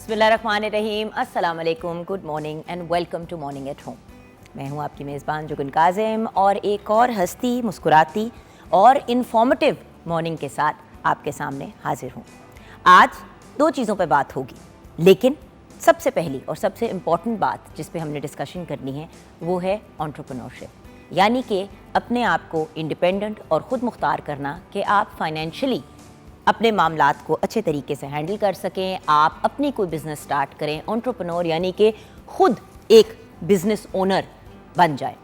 बिस्मिल्लाहिर्रहमानिर्रहीम, अस्सलाम वालेकुम, good morning and welcome to morning at home. मैं हूं आपकी मेज़बान जुगन काज़िम और एक और हंसती मुस्कुराती और इन्फॉर्मेटिव मॉर्निंग के साथ आपके सामने हाजिर हूं। आज दो चीज़ों पे बात होगी, लेकिन सबसे पहली और सबसे इम्पॉर्टेंट बात जिस पे हमने डिस्कशन करनी है वो है एंटरप्रेन्योरशिप, यानी कि अपने आप को इंडिपेंडेंट और ख़ुद मुख्तार करना कि आप फाइनेंशियली अपने मामलात को अच्छे तरीके से हैंडल कर सकें, आप अपनी कोई बिज़नेस स्टार्ट करें, एंटरप्रेन्योर यानी कि खुद एक बिज़नेस ओनर बन जाए।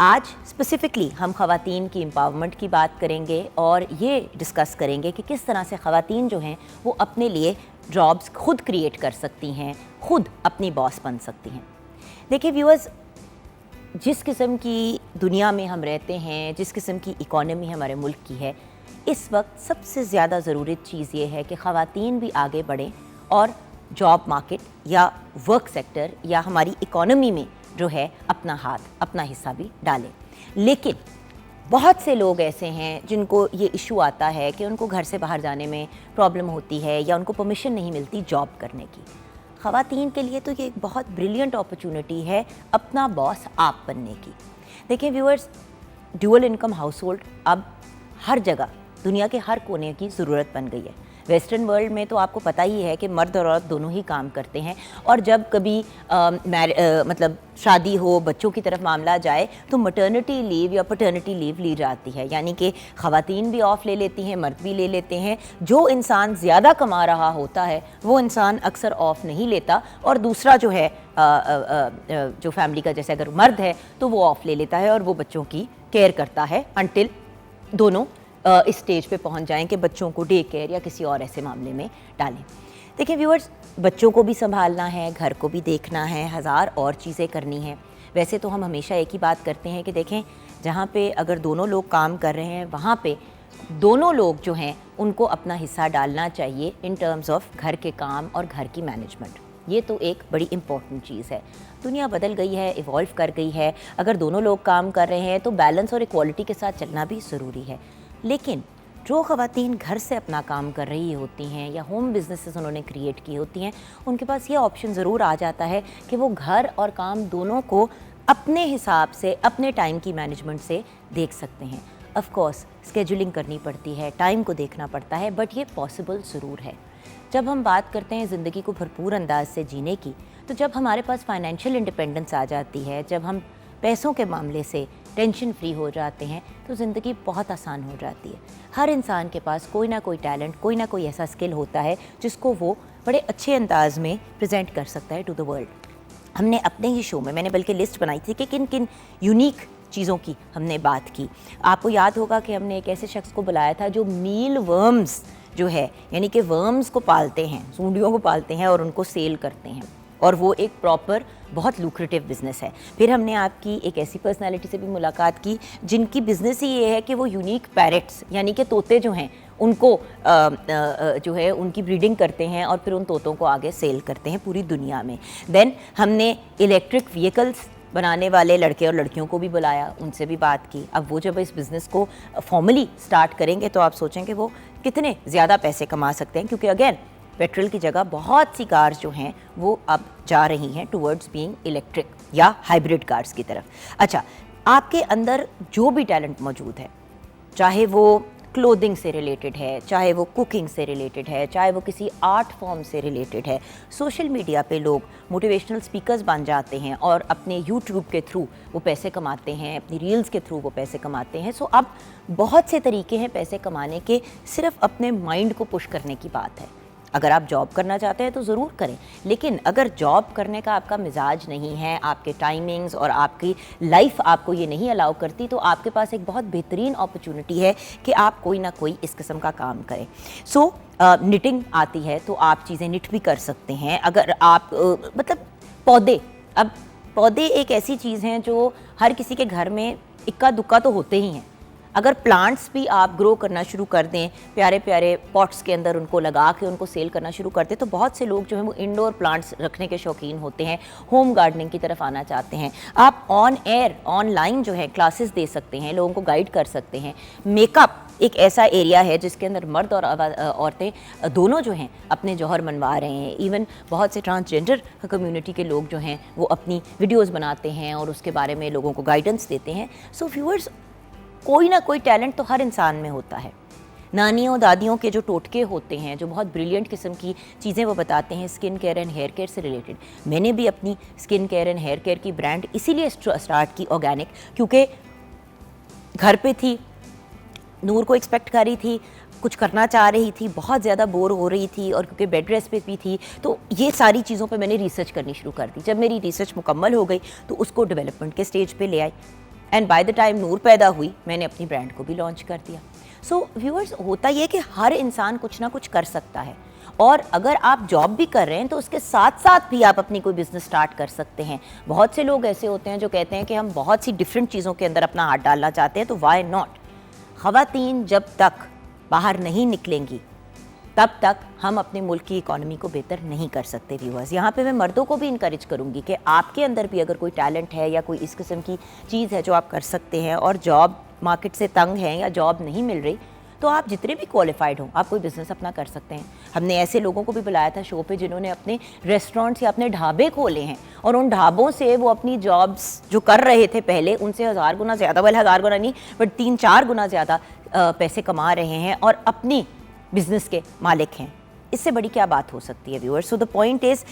आज स्पेसिफ़िकली हम ख़वातीन की एम्पावरमेंट की बात करेंगे और ये डिस्कस करेंगे कि किस तरह से ख़वातीन जो हैं वो अपने लिए जॉब्स खुद क्रिएट कर सकती हैं, खुद अपनी बॉस बन सकती हैं। देखिए व्यूअर्स, जिस किस्म की दुनिया में हम रहते हैं, जिस किस्म की इकॉनमी हमारे मुल्क की है, इस वक्त सबसे ज़्यादा ज़रूरी चीज़ ये है कि ख़वातीन भी आगे बढ़ें और जॉब मार्केट या वर्क सेक्टर या हमारी इकॉनमी में जो है अपना हाथ, अपना हिस्सा भी डालें। लेकिन बहुत से लोग ऐसे हैं जिनको ये इशू आता है कि उनको घर से बाहर जाने में प्रॉब्लम होती है या उनको परमिशन नहीं मिलती जॉब करने की। ख़वातीन के लिए तो ये एक बहुत ब्रिलियंट अपॉर्चुनिटी है अपना बॉस आप बनने की। देखिए viewers, dual income house hold अब हर जगह दुनिया के हर कोने की ज़रूरत बन गई है। वेस्टर्न वर्ल्ड में तो आपको पता ही है कि मर्द और औरत दोनों ही काम करते हैं और जब कभी मतलब शादी हो, बच्चों की तरफ मामला जाए तो मटर्निटी लीव या पैटर्निटी लीव ली जाती है, यानी कि ख़वातीन भी ऑफ ले लेती हैं, मर्द भी ले लेते हैं। जो इंसान ज़्यादा कमा रहा होता है वो इंसान अक्सर ऑफ नहीं लेता और दूसरा जो है जो फैमिली का, जैसे अगर मर्द है तो वो ऑफ ले लेता है और वो बच्चों की केयर करता है अनटिल दोनों इस स्टेज पे पहुंच जाएं कि बच्चों को डे केयर या किसी और ऐसे मामले में डालें। देखिए व्यूअर्स, बच्चों को भी संभालना है, घर को भी देखना है, हज़ार और चीज़ें करनी हैं। वैसे तो हम हमेशा एक ही बात करते हैं कि देखें, जहाँ पे अगर दोनों लोग काम कर रहे हैं वहाँ पे दोनों लोग जो हैं उनको अपना हिस्सा डालना चाहिए इन टर्म्स ऑफ घर के काम और घर की मैनेजमेंट। ये तो एक बड़ी इंपॉर्टेंट चीज़ है। दुनिया बदल गई है, इवॉल्व कर गई है। अगर दोनों लोग काम कर रहे हैं तो बैलेंस और इक्वालिटी के साथ चलना भी ज़रूरी है। लेकिन जो ख़वातीन घर से अपना काम कर रही होती हैं या होम बिजनेसेस उन्होंने क्रिएट की होती हैं, उनके पास ये ऑप्शन ज़रूर आ जाता है कि वो घर और काम दोनों को अपने हिसाब से, अपने टाइम की मैनेजमेंट से देख सकते हैं। ऑफ कोर्स स्केजुलिंग करनी पड़ती है, टाइम को देखना पड़ता है, बट ये पॉसिबल ज़रूर है। जब हम बात करते हैं ज़िंदगी को भरपूर अंदाज से जीने की, तो जब हमारे पास फाइनेंशियल इंडिपेंडेंस आ जाती है, जब हम पैसों के मामले से टेंशन फ्री हो जाते हैं, तो ज़िंदगी बहुत आसान हो जाती है। हर इंसान के पास कोई ना कोई टैलेंट, कोई ना कोई ऐसा स्किल होता है जिसको वो बड़े अच्छे अंदाज में प्रेजेंट कर सकता है टू द वर्ल्ड। हमने अपने ही शो में, मैंने बल्कि लिस्ट बनाई थी कि किन किन यूनिक चीज़ों की हमने बात की। आपको याद होगा कि हमने एक ऐसे शख्स को बुलाया था जो मील वर्म्स जो है, यानी कि वर्म्स को पालते हैं, सूंडियों को पालते हैं और उनको सेल करते हैं, और वो एक प्रॉपर बहुत लुक्रेटिव बिज़नेस है। फिर हमने आपकी एक ऐसी पर्सनालिटी से भी मुलाकात की जिनकी बिज़नेस ही ये है कि वो यूनिक पैरेट्स यानी कि तोते जो हैं उनको जो है उनकी ब्रीडिंग करते हैं और फिर उन तोतों को आगे सेल करते हैं पूरी दुनिया में। देन हमने इलेक्ट्रिक व्हीकल्स बनाने वाले लड़के और लड़कियों को भी बुलाया, उनसे भी बात की। अब वो जब इस बिज़नेस को फॉर्मली स्टार्ट करेंगे तो आप सोचेंगे वो कितने ज़्यादा पैसे कमा सकते हैं, क्योंकि अगेन पेट्रोल की जगह बहुत सी कार्स जो हैं वो अब जा रही हैं टुवर्ड्स बीइंग इलेक्ट्रिक या हाइब्रिड कार्स की तरफ। अच्छा, आपके अंदर जो भी टैलेंट मौजूद है, चाहे वो क्लोथिंग से रिलेटेड है, चाहे वो कुकिंग से रिलेटेड है, चाहे वो किसी आर्ट फॉर्म से रिलेटेड है, सोशल मीडिया पे लोग मोटिवेशनल स्पीकर्स बन जाते हैं और अपने यूट्यूब के थ्रू वो पैसे कमाते हैं, अपनी रील्स के थ्रू वो पैसे कमाते हैं। सो अब बहुत से तरीके हैं पैसे कमाने के, सिर्फ अपने माइंड को पुश करने की बात है। अगर आप जॉब करना चाहते हैं तो ज़रूर करें, लेकिन अगर जॉब करने का आपका मिजाज नहीं है, आपके टाइमिंग्स और आपकी लाइफ आपको ये नहीं अलाउ करती, तो आपके पास एक बहुत बेहतरीन अपॉर्चुनिटी है कि आप कोई ना कोई इस किस्म का काम करें। सो निटिंग आती है तो आप चीज़ें निट भी कर सकते हैं। अगर आप मतलब पौधे, अब पौधे एक ऐसी चीज़ हैं जो हर किसी के घर में इक्का दुक्का तो होते ही हैं। अगर प्लांट्स भी आप ग्रो करना शुरू कर दें, प्यारे प्यारे पॉट्स के अंदर उनको लगा के उनको सेल करना शुरू कर दें, तो बहुत से लोग जो हैं वो इंडोर प्लांट्स रखने के शौकीन होते हैं, होम गार्डनिंग की तरफ आना चाहते हैं। आप ऑन एयर, ऑनलाइन जो है क्लासेस दे सकते हैं, लोगों को गाइड कर सकते हैं। मेकअप एक ऐसा एरिया है जिसके अंदर मर्द और औरतें दोनों जो हैं अपने जौहर मनवा रहे हैं। इवन बहुत से ट्रांसजेंडर कम्युनिटी के लोग जो हैं वो अपनी वीडियोस बनाते हैं और उसके बारे में लोगों को गाइडेंस देते हैं। सो व्यूअर्स, कोई ना कोई टैलेंट तो हर इंसान में होता है। नानियों दादियों के जो टोटके होते हैं, जो बहुत ब्रिलियंट किस्म की चीज़ें वो बताते हैं skin care and hair care से रिलेटेड। मैंने भी अपनी skin care and hair care की ब्रांड इसीलिए स्टार्ट की ऑर्गेनिक, क्योंकि घर पे थी, नूर को एक्सपेक्ट कर रही थी, कुछ करना चाह रही थी, बहुत ज़्यादा बोर हो रही थी और क्योंकि बेड रेस्ट पे भी थी, तो ये सारी चीज़ों पे मैंने रिसर्च करनी शुरू कर दी। जब मेरी रिसर्च मुकम्मल हो गई तो उसको डेवलपमेंट के स्टेज पे ले आई एंड बाय द टाइम नूर पैदा हुई मैंने अपनी ब्रांड को भी लॉन्च कर दिया। सो व्यूअर्स, होता ये कि हर इंसान कुछ ना कुछ कर सकता है और अगर आप जॉब भी कर रहे हैं तो उसके साथ साथ भी आप अपनी कोई बिज़नेस स्टार्ट कर सकते हैं। बहुत से लोग ऐसे होते हैं जो कहते हैं कि हम बहुत सी डिफरेंट चीज़ों के अंदर अपना हाथ डालना चाहते हैं, तो वाई नॉट। ख़वातीन जब तक बाहर नहीं निकलेंगी तब तक हम अपने मुल्क की इकॉनमी को बेहतर नहीं कर सकते। व्यूअर्स, यहाँ पे मैं मर्दों को भी इनकरेज करूँगी कि आपके अंदर भी अगर कोई टैलेंट है या कोई इस किस्म की चीज़ है जो आप कर सकते हैं और जॉब मार्केट से तंग हैं या जॉब नहीं मिल रही, तो आप जितने भी क्वालिफाइड हो आप कोई बिज़नेस अपना कर सकते हैं। हमने ऐसे लोगों को भी बुलाया था शो पे जिन्होंने अपने रेस्टोरेंट्स या अपने ढाबे खोले हैं और उन ढाबों से वो अपनी जॉब्स जो कर रहे थे पहले उनसे 1000 गुना ज़्यादा, वाले 1000 गुना नहीं बट 3-4 गुना ज़्यादा पैसे कमा रहे हैं और अपनी बिज़नेस के मालिक हैं। इससे बड़ी क्या बात हो सकती है viewers. So the point is,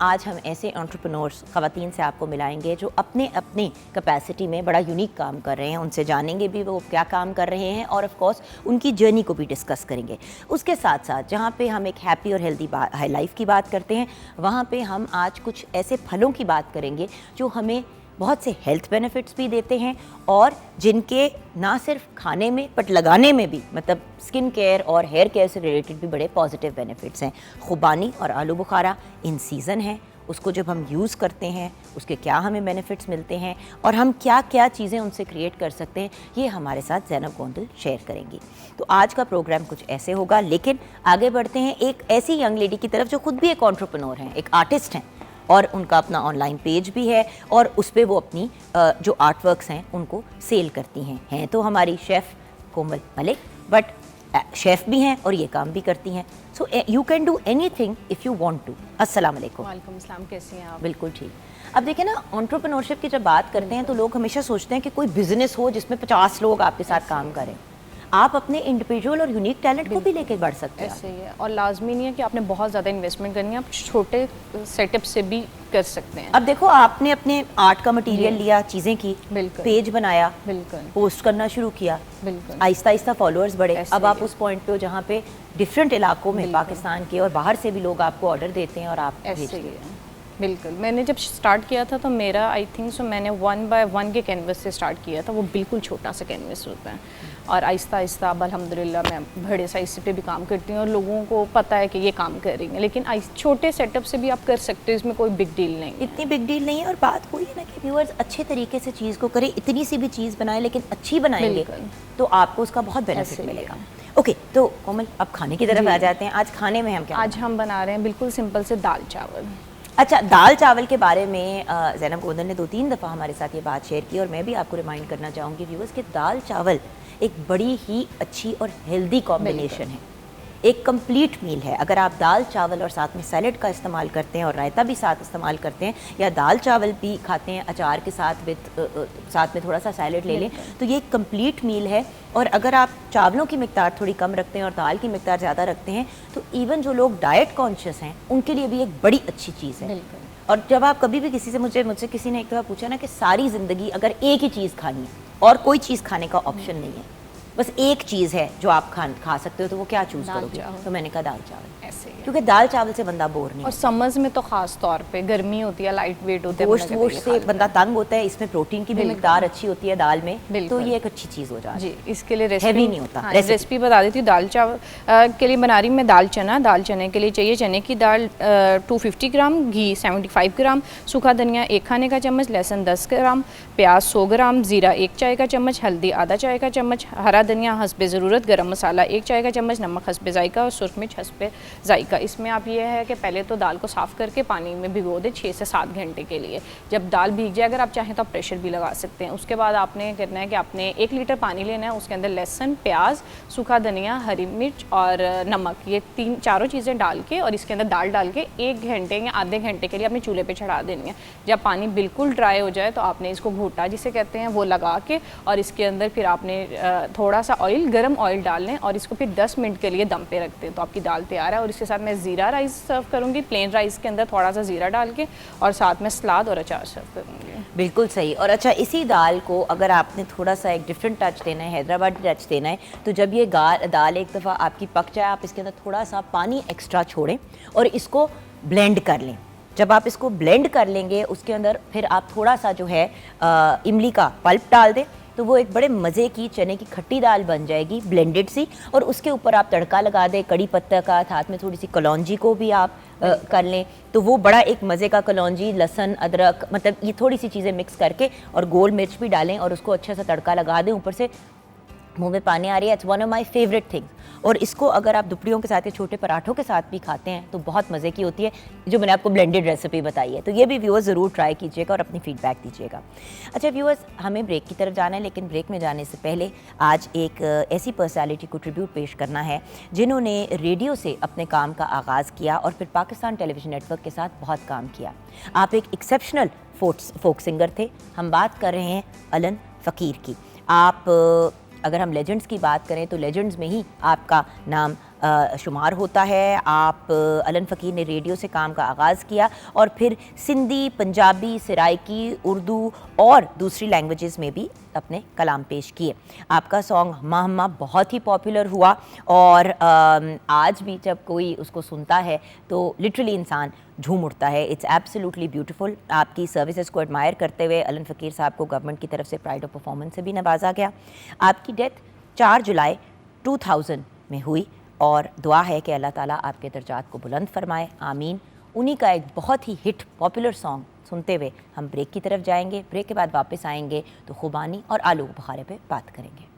आज हम ऐसे एंटरप्रेन्योर्स ख़वातीन से आपको मिलाएंगे जो अपने अपनी कैपेसिटी में बड़ा यूनिक काम कर रहे हैं। उनसे जानेंगे भी वो क्या काम कर रहे हैं और ऑफ कोर्स उनकी जर्नी को भी डिस्कस करेंगे। उसके साथ साथ जहाँ पे हम एक हैप्पी और हेल्दी लाइफ की बात करते हैं, वहाँ पे हम आज कुछ ऐसे फलों की बात करेंगे जो हमें बहुत से हेल्थ बेनिफिट्स भी देते हैं और जिनके ना सिर्फ खाने में बट लगाने में भी, मतलब स्किन केयर और हेयर केयर से रिलेटेड भी बड़े पॉजिटिव बेनिफिट्स हैं। खुबानी और आलू बुखारा इन सीज़न है, उसको जब हम यूज़ करते हैं उसके क्या हमें बेनिफिट्स मिलते हैं और हम क्या क्या चीज़ें उनसे क्रिएट कर सकते हैं, ये हमारे साथ ज़ैनब गोंदल शेयर करेंगी। तो आज का प्रोग्राम कुछ ऐसे होगा, लेकिन आगे बढ़ते हैं एक ऐसी यंग लेडी की तरफ जो खुद भी एक एंटरप्रेन्योर हैं, एक आर्टिस्ट हैं और उनका अपना ऑनलाइन पेज भी है और उस पर वो अपनी जो आर्ट वर्क्स हैं उनको सेल करती हैं तो हमारी chef Komal Malik, but chef भी हैं और ये काम भी करती हैं। So you can do anything if you want to. अस्सलाम वालेकुम। वालेकुम अस्सलाम, कैसी हैं आप? बिल्कुल ठीक। अब देखिए ना, एंटरप्रेन्योरशिप की जब बात करते हैं तो लोग हमेशा सोचते हैं कि कोई बिजनेस हो जिसमें 50 लोग आपके साथ काम करें। आप अपने इंडिविजुअल और यूनिक टैलेंट को भी लेके बढ़ सकते हैं। ऐसे ही है और लाजमी नहीं है कि आपने बहुत ज़्यादा इन्वेस्टमेंट करनी है, आप छोटे सेटअप से भी कर सकते हैं। अब देखो, आपने अपने आर्ट का मटेरियल लिया, चीज़ें की, पेज बनाया, बिल्कुल पोस्ट करना शुरू किया, बिल्कुल आहिस्ता आहिस्ता फॉलोअर्स बढ़े। अब आप उस पॉइंट पे हो जहाँ पे डिफरेंट इलाकों में पाकिस्तान के और बाहर से भी लोग आपको ऑर्डर देते हैं और आप ऐसे ही है। बिल्कुल, मैंने जब स्टार्ट किया था तो मेरा आई थिंक सो मैंने 1 by 1 के कैनवस से स्टार्ट किया था। वो बिल्कुल छोटा सा कैनवस होता है और आहिस्ता आहिस्ता अब अल्हम्दुलिल्लाह मैं बड़े साइज पे भी काम करती हूँ और लोगों को पता है कि ये काम कर रही हैं। लेकिन छोटे सेटअप से भी आप कर सकते हो, इसमें कोई बिग डील नहीं, इतनी बिग डील नहीं है। और बात वही है ना कि व्यूअर्स अच्छे तरीके से चीज़ को करें, इतनी सी भी चीज़ बनाएं लेकिन अच्छी बनाएंगे तो आपको उसका बहुत बेनिफिट मिलेगा। ओके, तो कोमल अब खाने की तरफ आ जाते हैं। आज खाने में हम क्या? आज हम बना रहे हैं बिल्कुल सिंपल से दाल चावल। अच्छा, दाल चावल के बारे में ज़ैनब गोंदल ने 2-3 दफ़ा हमारे साथ ये बात शेयर की और मैं भी आपको रिमाइंड करना चाहूँगी व्यूअर्स कि दाल चावल एक बड़ी ही अच्छी और हेल्दी कॉम्बिनेशन है, एक कंप्लीट मील है। अगर आप दाल चावल और साथ में सैलड का इस्तेमाल करते हैं और रायता भी साथ इस्तेमाल करते हैं या दाल चावल भी खाते हैं अचार के साथ साथ में थोड़ा सा सैलड ले लें, तो ये एक कंप्लीट मील है। और अगर आप चावलों की मिकदार थोड़ी कम रखते हैं और दाल की मिकदार ज़्यादा रखते हैं तो इवन जो लोग डाइट कॉन्शियस हैं उनके लिए भी एक बड़ी अच्छी चीज़ है। और जब आप कभी भी किसी से मुझसे किसी ने एक दफ़ा पूछा ना कि सारी ज़िंदगी अगर एक ही चीज़ खानी है और कोई चीज़ खाने का ऑप्शन नहीं है, बस एक चीज़ है जो आप खा सकते हो, तो वो क्या चूज़ करोगे? तो मैंने कहा दाल चावल, ऐसे क्योंकि दाल चावल से बंदा बोर नहीं। और समर्स में तो खास तौर पे गर्मी होती है, लाइट वेट होते हैं, गोश्त से बंदा तंग होता है। इसमें प्रोटीन की भी मिकदार अच्छी होती है दाल में, तो ये एक अच्छी चीज़ हो जाती है। जी, इसके लिए हेवी नहीं होता। रेसिपी बता देती हूँ। दाल चावल के लिए बना रही मैं दाल चना। दाल चने के लिए चाहिए चने की दाल 250 ग्राम, घी 75 ग्राम, सूखा धनिया 1 खाने का चम्मच, लहसुन 10 ग्राम, प्याज 100 ग्राम, ज़ीरा 1 चाय का चम्मच, हल्दी आधा चाय का चम्मच, हरा धनिया हस्बे ज़रूरत, गरम मसाला 1 चाय का चम्मच, नमक हस्बे जायका और सुरख मिर्च हस्बे जायका। इसमें आप ये है कि पहले तो दाल को साफ़ करके पानी में भिगो दें 6 से 7 घंटे के लिए। जब दाल भीग जाए, अगर आप चाहें तो आप प्रेशर भी लगा सकते हैं। उसके बाद आपने करना है कि आपने 1 लीटर पानी लेना है, उसके अंदर लहसुन, प्याज, सूखा धनिया, हरी मिर्च और नमक, ये चारों चीज़ें डाल के और इसके अंदर दाल डाल के 1 घंटे या आधे घंटे के लिए अपने चूल्हे पे चढ़ा देनी है। जब पानी बिल्कुल ड्राई हो जाए तो आपने इसको घोटा जिसे कहते हैं वो लगा के और इसके अंदर फिर आपने थोड़ा सा ऑयल, गर्म ऑयल डाल लें और इसको फिर 10 मिनट के लिए दम पे रख दें तो आपकी दाल तैयार है। और इसके साथ मैं ज़ीरा राइस सर्व करूँगी, प्लेन राइस के अंदर थोड़ा सा ज़ीरा डाल के, और साथ में सलाद और अचार सर्व करूँगी। बिल्कुल सही। और अच्छा, इसी दाल को अगर आपने थोड़ा सा एक डिफरेंट टच देना है, हैदराबादी टच देना है, तो जब ये दाल एक दफ़ा आपकी पक जाए, आप इसके अंदर थोड़ा सा पानी एक्स्ट्रा छोड़ें और इसको ब्लेंड कर लें। जब आप इसको ब्लेंड कर लेंगे, उसके अंदर फिर आप थोड़ा सा जो है इमली का पल्प डाल दें, तो वो एक बड़े मज़े की चने की खट्टी दाल बन जाएगी, ब्लेंडेड सी। और उसके ऊपर आप तड़का लगा दें कड़ी पत्ता का, साथ में थोड़ी सी कलौंजी को भी आप कर लें, तो वो बड़ा एक मज़े का कलौंजी, लहसुन, अदरक, मतलब ये थोड़ी सी चीज़ें मिक्स करके और गोल मिर्च भी डालें और उसको अच्छा सा तड़का लगा दें। ऊपर से मुंह में पानी आ रही है, it's one of my favourite things. और इसको अगर आप दुपड़ियों के साथ या छोटे पराठों के साथ भी खाते हैं तो बहुत मज़े की होती है, जो मैंने आपको ब्लेंडेड रेसिपी बताई है। तो ये भी व्यूअर्स ज़रूर ट्राई कीजिएगा और अपनी फीडबैक दीजिएगा। अच्छा व्यूअर्स, हमें ब्रेक की तरफ जाना है, लेकिन ब्रेक में जाने से पहले आज एक ऐसी पर्सनैलिटी को ट्रिब्यूट पेश करना है जिन्होंने रेडियो से अपने काम का आगाज़ किया और फिर पाकिस्तान टेलीविज़न नेटवर्क के साथ बहुत काम किया। आप एक एक्सेप्शनल फोक सिंगर थे। हम बात कर रहे हैं अलन फ़कीर की। आप अगर हम लेजेंड्स की बात करें तो लेजेंड्स में ही आपका नाम शुमार होता है। आप अलन फ़कीर ने रेडियो से काम का आगाज़ किया और फिर सिंधी, पंजाबी, सराइकी, उर्दू और दूसरी लैंग्वेजेस में भी अपने कलाम पेश किए। आपका सॉन्ग हम्मा बहुत ही पॉपुलर हुआ और आज भी जब कोई उसको सुनता है तो लिटरली इंसान झूम उठता है। It's absolutely beautiful. आपकी सर्विसेज को एडमायर करते हुए अलन फ़कीर साहब को गवर्नमेंट की तरफ से प्राइड ऑफ परफॉर्मेंस से भी नवाजा गया। आपकी डेथ 4 जुलाई 2000 में हुई और दुआ है कि अल्लाह ताला आपके दर्जात को बुलंद फरमाए, आमीन। उन्हीं का एक बहुत ही हिट पॉपुलर सॉन्ग सुनते हुए हम ब्रेक की तरफ जाएंगे। ब्रेक के बाद वापस आएंगे तो खुबानी और आलू बुखारे पे बात करेंगे।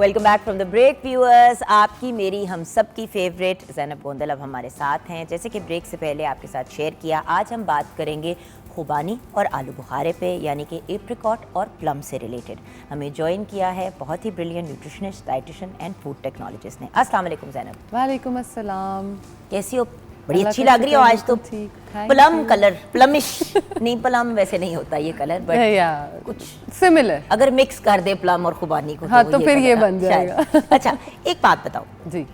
Welcome back from the break viewers. आपकी, मेरी, हम सब की फेवरेट ज़ैनब गोंदल अब हमारे साथ हैं। जैसे कि ब्रेक से पहले आपके साथ शेयर किया, आज हम बात करेंगे खुबानी और आलू बुखारे पे, यानी कि एप्रिकॉट और प्लम से रिलेटेड। हमें ज्वाइन किया है बहुत ही brilliant nutritionist, dietitian and food technologist ने। अस्सलाम वालेकुम ज़ैनब। वालेकुम अस्सलाम। कैसी हो? बड़ी अच्छी लग रही हो आज तो। प्लम कलर, प्लमिश नहीं, प्लम वैसे नहीं होता ये कलर, बट कुछ सिमिलर अगर मिक्स कर दे प्लम और खुबानी को हाँ तो फिर ये बन जाएगा। अच्छा, एक बात बताओ जी,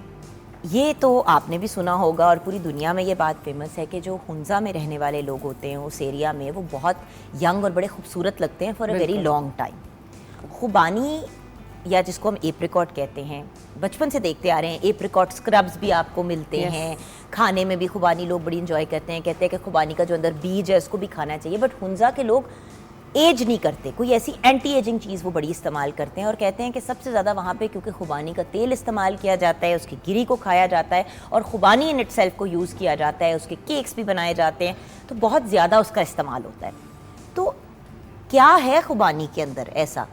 ये तो आपने भी सुना होगा और पूरी दुनिया में ये बात फेमस है कि जो हुंजा में रहने वाले लोग होते हैं उस एरिया में, वो बहुत यंग और बड़े खूबसूरत लगते हैं for a very long time. खुबानी या जिसको हम एप्रिकॉट कहते हैं, बचपन से देखते आ रहे हैं, एप्रिकॉट स्क्रब्स भी आपको मिलते हैं, खाने में भी खुबानी लोग बड़ी इंजॉय करते हैं, कहते हैं कि खुबानी का जो अंदर बीज है उसको भी खाना चाहिए। बट हुंजा के लोग एज नहीं करते, कोई ऐसी एंटी एजिंग चीज़ वो बड़ी इस्तेमाल करते हैं और कहते हैं कि सबसे ज़्यादा वहाँ पे क्योंकि खुबानी का तेल इस्तेमाल किया जाता है, उसकी गिरी को खाया जाता है और खुबानी इन इटसेल्फ को यूज़ किया जाता है, उसके केक्स भी बनाए जाते हैं, तो बहुत ज़्यादा उसका इस्तेमाल होता है। तो क्या है खुबानी के अंदर ऐसा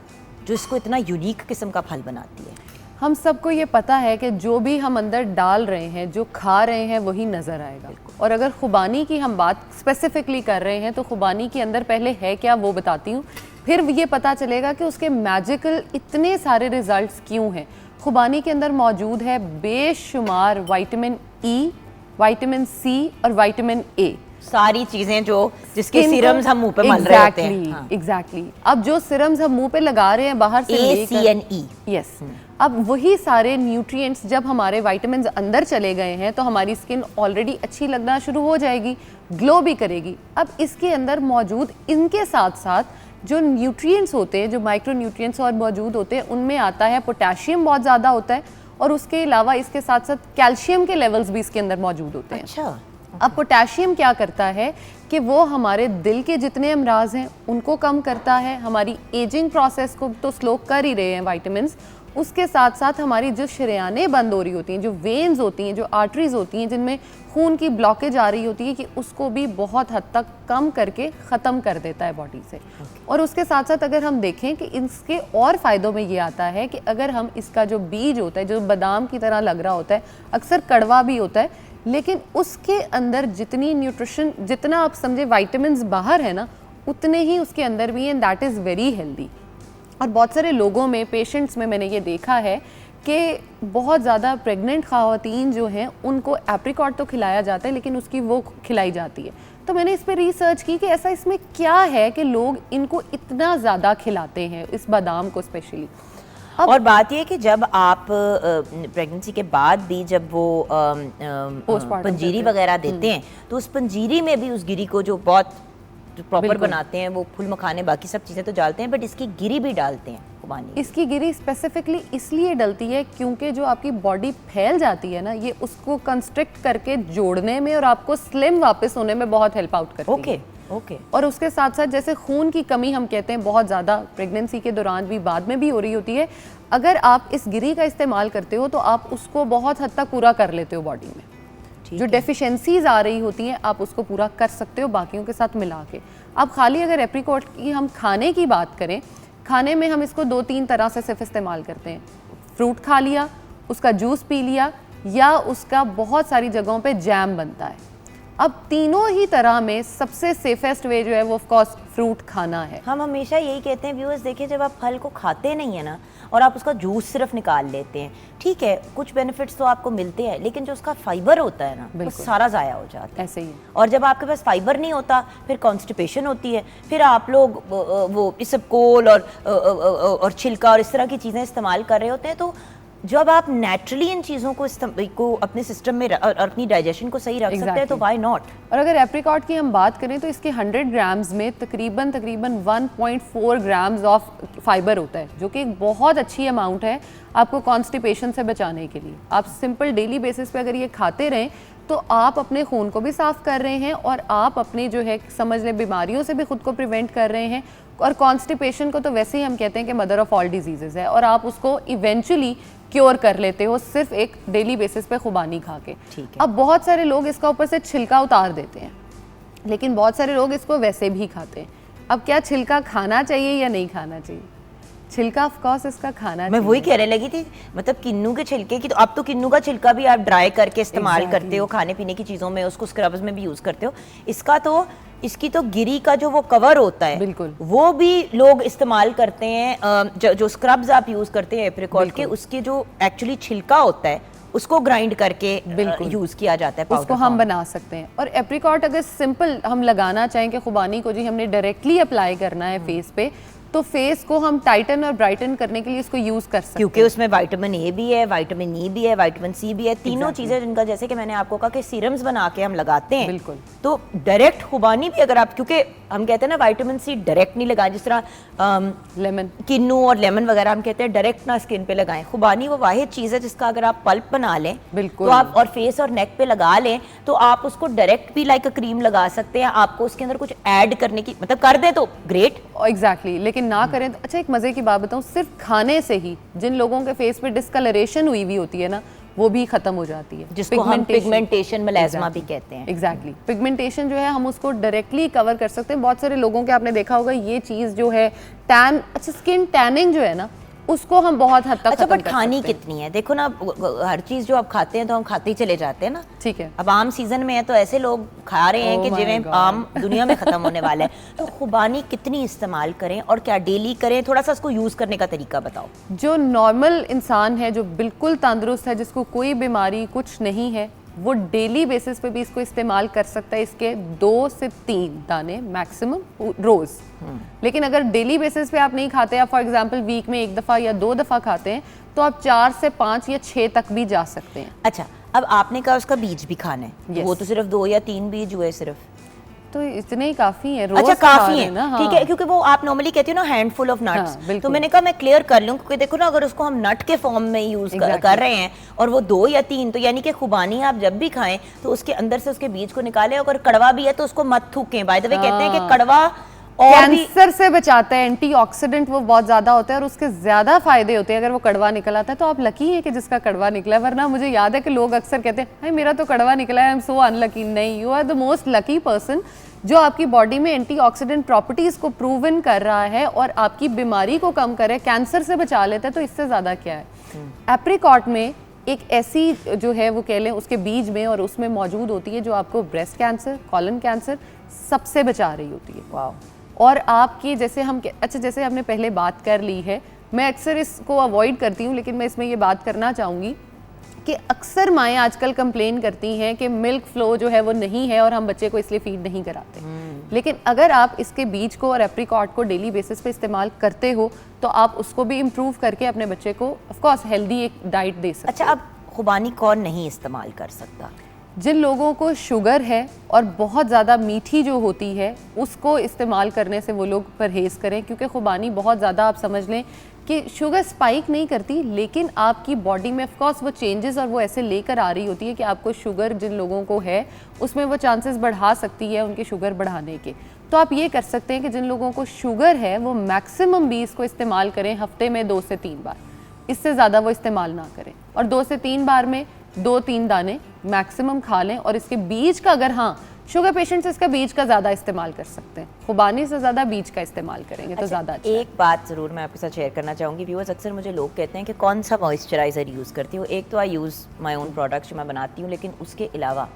जो इसको इतना यूनिक किस्म का फल बनाती है? हम सबको ये पता है कि जो भी हम अंदर डाल रहे हैं, जो खा रहे हैं, वही नज़र आएगा। और अगर खुबानी की हम बात स्पेसिफिकली कर रहे हैं तो खुबानी के अंदर पहले है क्या वो बताती हूँ, फिर ये पता चलेगा कि उसके मैजिकल इतने सारे रिजल्ट्स क्यों हैं। खुबानी के अंदर मौजूद है बेशुमार विटामिन ई, विटामिन सी और विटामिन ए, सारी चीजें जो जिसके सीरम्स हम मुंह पे मल रहे होते हैं। एग्जैक्टली। अब जो सीरम्स हम मुंह पे लगा रहे हैं बाहर से ACNE, यस, अब वही सारे न्यूट्रिएंट्स जब हमारे विटामिन्स अंदर चले गए हैं तो हमारी स्किन ऑलरेडी अच्छी लगना शुरू हो जाएगी, ग्लो भी करेगी। अब इसके अंदर मौजूद इनके साथ साथ जो न्यूट्रिएंट्स होते हैं, जो माइक्रो न्यूट्रिएंट्स और मौजूद होते हैं, उनमें आता है पोटेशियम बहुत ज़्यादा होता है और उसके अलावा इसके साथ साथ कैल्शियम के लेवल्स भी इसके अंदर मौजूद होते हैं। अच्छा। अब पोटेशियम क्या करता है कि वो हमारे दिल के जितने अमराज हैं उनको कम करता है, हमारी एजिंग प्रोसेस को तो स्लो कर ही रहे हैं विटामिन्स, उसके साथ साथ हमारी जो शरेयानें बंद हो रही होती हैं, जो वेन्स होती हैं, जो आर्टरीज होती हैं जिनमें खून की ब्लॉकेज आ रही होती है, कि उसको भी बहुत हद तक कम करके ख़त्म कर देता है बॉडी से। और उसके साथ साथ अगर हम देखें कि इसके और फ़ायदों में ये आता है कि अगर हम इसका जो बीज होता है, जो बादाम की तरह लग रहा होता है, अक्सर कड़वा भी होता है, लेकिन उसके अंदर जितनी न्यूट्रिशन, जितना आप समझे विटामिन्स बाहर है ना, उतने ही उसके अंदर भी हैं, दैट इज़ वेरी हेल्दी। और बहुत सारे लोगों में, पेशेंट्स में मैंने ये देखा है कि बहुत ज़्यादा प्रेग्नेंट ख़वातीन जो हैं उनको एप्रिकॉट तो खिलाया जाता है लेकिन उसकी वो खिलाई जाती है। तो मैंने इस पर रिसर्च की कि ऐसा इसमें क्या है कि लोग इनको इतना ज़्यादा खिलाते हैं, इस बादाम को स्पेशली। और बात यह कि जब आप प्रेगनेंसी के बाद भी जब वो पंजीरी वगैरह देते हैं तो उस पंजीरी में भी उस गिरी को जो बहुत प्रॉपर बनाते हैं, वो फूल मखाने बाकी सब चीज़ें तो डालते हैं, बट इसकी गिरी भी डालते हैं खुबानी। इसकी गिरी स्पेसिफिकली इसलिए डलती है क्योंकि जो आपकी बॉडी फैल जाती है ना, ये उसको कंस्ट्रिक्ट करके जोड़ने में और आपको स्लिम वापस होने में बहुत हेल्प आउट करती है। ओके। और उसके साथ साथ जैसे खून की कमी हम कहते हैं बहुत ज़्यादा प्रेगनेंसी के दौरान भी, बाद में भी हो रही होती है, अगर आप इस गिरी का इस्तेमाल करते हो तो आप उसको बहुत हद तक पूरा कर लेते हो बॉडी में। जो डेफिशिएंसीज आ रही होती हैं आप उसको पूरा कर सकते हो बाकियों के साथ मिला के। अब खाली अगर एप्रिकॉट की हम खाने की बात करें, खाने में हम इसको 2-3 तरह से सिर्फ इस्तेमाल करते हैं। फ्रूट खा लिया, उसका जूस पी लिया, या उसका बहुत सारी जगहों पे जैम बनता है। अब तीनों ही तरह में सबसे सेफेस्ट वे जो है वो ऑफ कोर्स फ्रूट खाना है। हम हमेशा यही कहते हैं व्यूअर्स, देखिए जब आप फल को खाते नहीं है ना और आप उसका जूस सिर्फ निकाल लेते हैं, ठीक है कुछ बेनिफिट्स तो आपको मिलते हैं, लेकिन जो उसका फाइबर होता है ना वो सारा ज़ाया हो जाता है। ऐसे ही। और जब आपके पास फाइबर नहीं होता फिर कॉन्स्टिपेशन होती है, फिर आप लोग वो इसबगोल और छिलका और इस तरह की चीज़ें इस्तेमाल कर रहे होते हैं। तो जब आप नेचुरली इन चीज़ों को अपने सिस्टम में और अपनी डाइजेशन को सही रख सकते हैं तो व्हाई नॉट। और अगर एप्रिकॉट की हम बात करें तो इसके 100 ग्राम्स में तकरीबन 1.4 ग्राम्स ऑफ फाइबर होता है, जो कि एक बहुत अच्छी अमाउंट है आपको कॉन्स्टिपेशन से बचाने के लिए। आप सिंपल डेली बेसिस पे अगर ये खाते रहें तो आप अपने खून को भी साफ़ कर रहे हैं और आप अपने जो है समझ लें बीमारियों से भी खुद को प्रिवेंट कर रहे हैं। और कॉन्स्टिपेशन को तो वैसे ही हम कहते हैं कि मदर ऑफ ऑल डिजीज़ेज़ है, और आप उसको इवेंचुअली क्योर कर लेते हो सिर्फ एक डेली बेसिस पे खुबानी खा के। अब बहुत सारे लोग इसका ऊपर से छिलका उतार देते हैं, लेकिन बहुत सारे लोग इसको वैसे भी खाते हैं। अब क्या छिलका खाना चाहिए या नहीं खाना चाहिए? छिलका ऑफ कोर्स इसका खाना मैं वही कहने लगी थी, मतलब किन्नू के छिलके की तो अब तो किन्नू का छिलका भी आप ड्राई करके इस्तेमाल करते हो, खाने पीने की चीज़ों में उसको स्क्रब्स में भी यूज़ करते हो। इसकी तो गिरी का जो वो कवर होता है बिल्कुल वो भी लोग इस्तेमाल करते हैं। जो स्क्रब्स आप यूज़ करते हैं एप्रिकॉट के, उसके जो एक्चुअली छिलका होता है उसको ग्राइंड करके यूज़ किया जाता है, उसको हम बना सकते हैं। और एप्रिकॉट अगर सिंपल हम लगाना चाहें कि खुबानी को जी हमने डायरेक्टली अप्लाई करना है फेस पे, तो फेस को हम टाइटन और ब्राइटन करने के लिए इसको यूज कर सकते हैं, क्योंकि उसमें विटामिन ए भी है, विटामिन ई भी है, विटामिन सी भी है, तीनों चीजें जिनका जैसे कि मैंने आपको कहा कि सीरम्स बना के हम लगाते हैं। बिल्कुल। तो डायरेक्ट खुबानी भी अगर आप, क्योंकि हम कहते हैं ना विटामिन सी डायरेक्ट नहीं लगाएं, जिस तरह लेमन, किन्नू और लेमन वगैरह हम कहते हैं डायरेक्ट ना स्किन पे लगाएं। खुबानी वो वाहिद चीज़ है जिसका अगर आप पल्प बना लें बिल्कुल, तो आप और फेस और नेक पे लगा लें तो आप उसको डायरेक्ट भी लाइक क्रीम लगा सकते हैं। आपको उसके अंदर कुछ ऐड करने की मतलब कर दें तो ग्रेट, एग्जैक्टली लेकिन ना करें तो अच्छा। एक मजे की बात बताऊं, सिर्फ खाने से ही जिन लोगों के फेस पे डिस्कलरेशन हुई हुई होती है ना, वो भी खत्म हो जाती है, जिसको हम पिगमेंटेशन मेलास्मा भी कहते हैं। एग्जैक्टली पिगमेंटेशन जो है हम उसको डायरेक्टली कवर कर सकते हैं। बहुत सारे लोगों के आपने देखा होगा ये चीज़ जो है टैन, अच्छा स्किन टैनिंग जो है ना, उसको हम बहुत हद तक अच्छा खत्म बट कर खानी सकते हैं। कितनी है, देखो ना हर चीज़ जो आप खाते हैं तो हम खाते ही चले जाते हैं ना। ठीक है, अब आम सीजन में है तो ऐसे लोग खा रहे हैं Oh कि my जिन्हें God. आम दुनिया में खत्म होने वाला है। तो खुबानी कितनी इस्तेमाल करें और क्या डेली करें, थोड़ा सा इसको यूज करने का तरीका बताओ। जो नॉर्मल इंसान है, जो बिल्कुल तंदुरुस्त है, जिसको कोई बीमारी कुछ नहीं है, वो डेली बेसिस पे भी इसको इस्तेमाल कर सकता है। इसके 2 से 3 दाने मैक्सिमम रोज। लेकिन अगर डेली बेसिस पे आप नहीं खाते, आप फॉर एग्जांपल वीक में 1 दफ़ा या 2 दफ़ा खाते हैं, तो आप 4 से 5 या 6 तक भी जा सकते हैं। अच्छा अब आपने कहा उसका बीज भी खाना है, Yes. वो तो सिर्फ 2 या 3 बीज हुए सिर्फ। तो इतने ही काफी है, रोज अच्छा खा काफी रहे है हैं ना। ठीक है, क्योंकि वो आप नॉर्मली कहती हो ना हैंडफुल ऑफ नट्स, हाँ, बिल्कुल। तो मैंने कहा मैं क्लियर कर लूं क्योंकि देखो ना अगर उसको हम नट के फॉर्म में यूज कर रहे हैं और वो 2 या 3, तो यानी कि खुबानी आप जब भी खाएं तो उसके अंदर से उसके बीज को निकालें। अगर कड़वा भी है तो उसको मत थूकें। बाय द वे कहते हैं कि कड़वा और भी कैंसर से बचाता है, एंटीऑक्सीडेंट वो बहुत ज्यादा होता है और उसके ज्यादा फायदे होते हैं अगर वो कड़वा निकल आता है। तो आप लकी हैं कि जिसका कड़वा निकला है, वरना मुझे याद है कि लोग अक्सर कहते हैं हाय मेरा तो कड़वा निकला है, आई एम सो अनलकी। नहीं, you are the most lucky person जो आपकी बॉडी में एंटीऑक्सीडेंट प्रॉपर्टीज को प्रूवन कर रहा है और आपकी बीमारी को कम करे, कैंसर से बचा लेता है। तो इससे ज्यादा क्या है। एप्रिकॉट में एक ऐसी जो है वो कह लें उसके बीज में और उसमें मौजूद होती है जो आपको ब्रेस्ट कैंसर, कॉलन कैंसर सबसे बचा रही होती है। वाओ। और आपकी जैसे हम अच्छा जैसे हमने पहले बात कर ली है, मैं अक्सर इसको अवॉइड करती हूँ, लेकिन मैं इसमें ये बात करना चाहूँगी कि अक्सर माएँ आजकल कंप्लेन करती हैं कि मिल्क फ्लो जो है वो नहीं है और हम बच्चे को इसलिए फीड नहीं कराते। लेकिन अगर आप इसके बीज को और एप्रिकॉट को डेली बेसिस पे इस्तेमाल करते हो तो आप उसको भी इम्प्रूव करके अपने बच्चे को ऑफ कोर्स हेल्दी एक डाइट दे सकते अच्छा अब खुबानी कौन नहीं इस्तेमाल कर सकता? जिन लोगों को शुगर है और बहुत ज़्यादा मीठी जो होती है उसको इस्तेमाल करने से वो लोग परहेज़ करें, क्योंकि खुबानी बहुत ज़्यादा आप समझ लें कि शुगर स्पाइक नहीं करती, लेकिन आपकी बॉडी में ऑफ कोर्स वो चेंजेस और वो ऐसे लेकर आ रही होती है कि आपको शुगर जिन लोगों को है उसमें वो चांसेस बढ़ा सकती है उनके शुगर बढ़ाने के। तो आप ये कर सकते हैं कि जिन लोगों को शुगर है वो मैक्सिमम 20 को इस्तेमाल करें हफ्ते में 2 से 3 बार, इससे ज़्यादा वो इस्तेमाल ना करें। और 2 से 3 बार में 2-3 दाने मैक्सिमम खा लें। और इसके बीज का, अगर हाँ शुगर पेशेंट्स इसका बीज का ज़्यादा इस्तेमाल कर सकते हैं, खुबानी से ज़्यादा बीज का इस्तेमाल करेंगे तो ज़्यादा अच्छा। एक बात ज़रूर मैं आपके साथ शेयर करना चाहूँगी व्यूअर्स, अक्सर मुझे लोग कहते हैं कि कौन सा मॉइस्चराइज़र यूज़ करती हूँ। एक तो आई यूज़ माई ओन प्रोडक्ट्स जो मैं बनाती हूँ, लेकिन उसके अलावा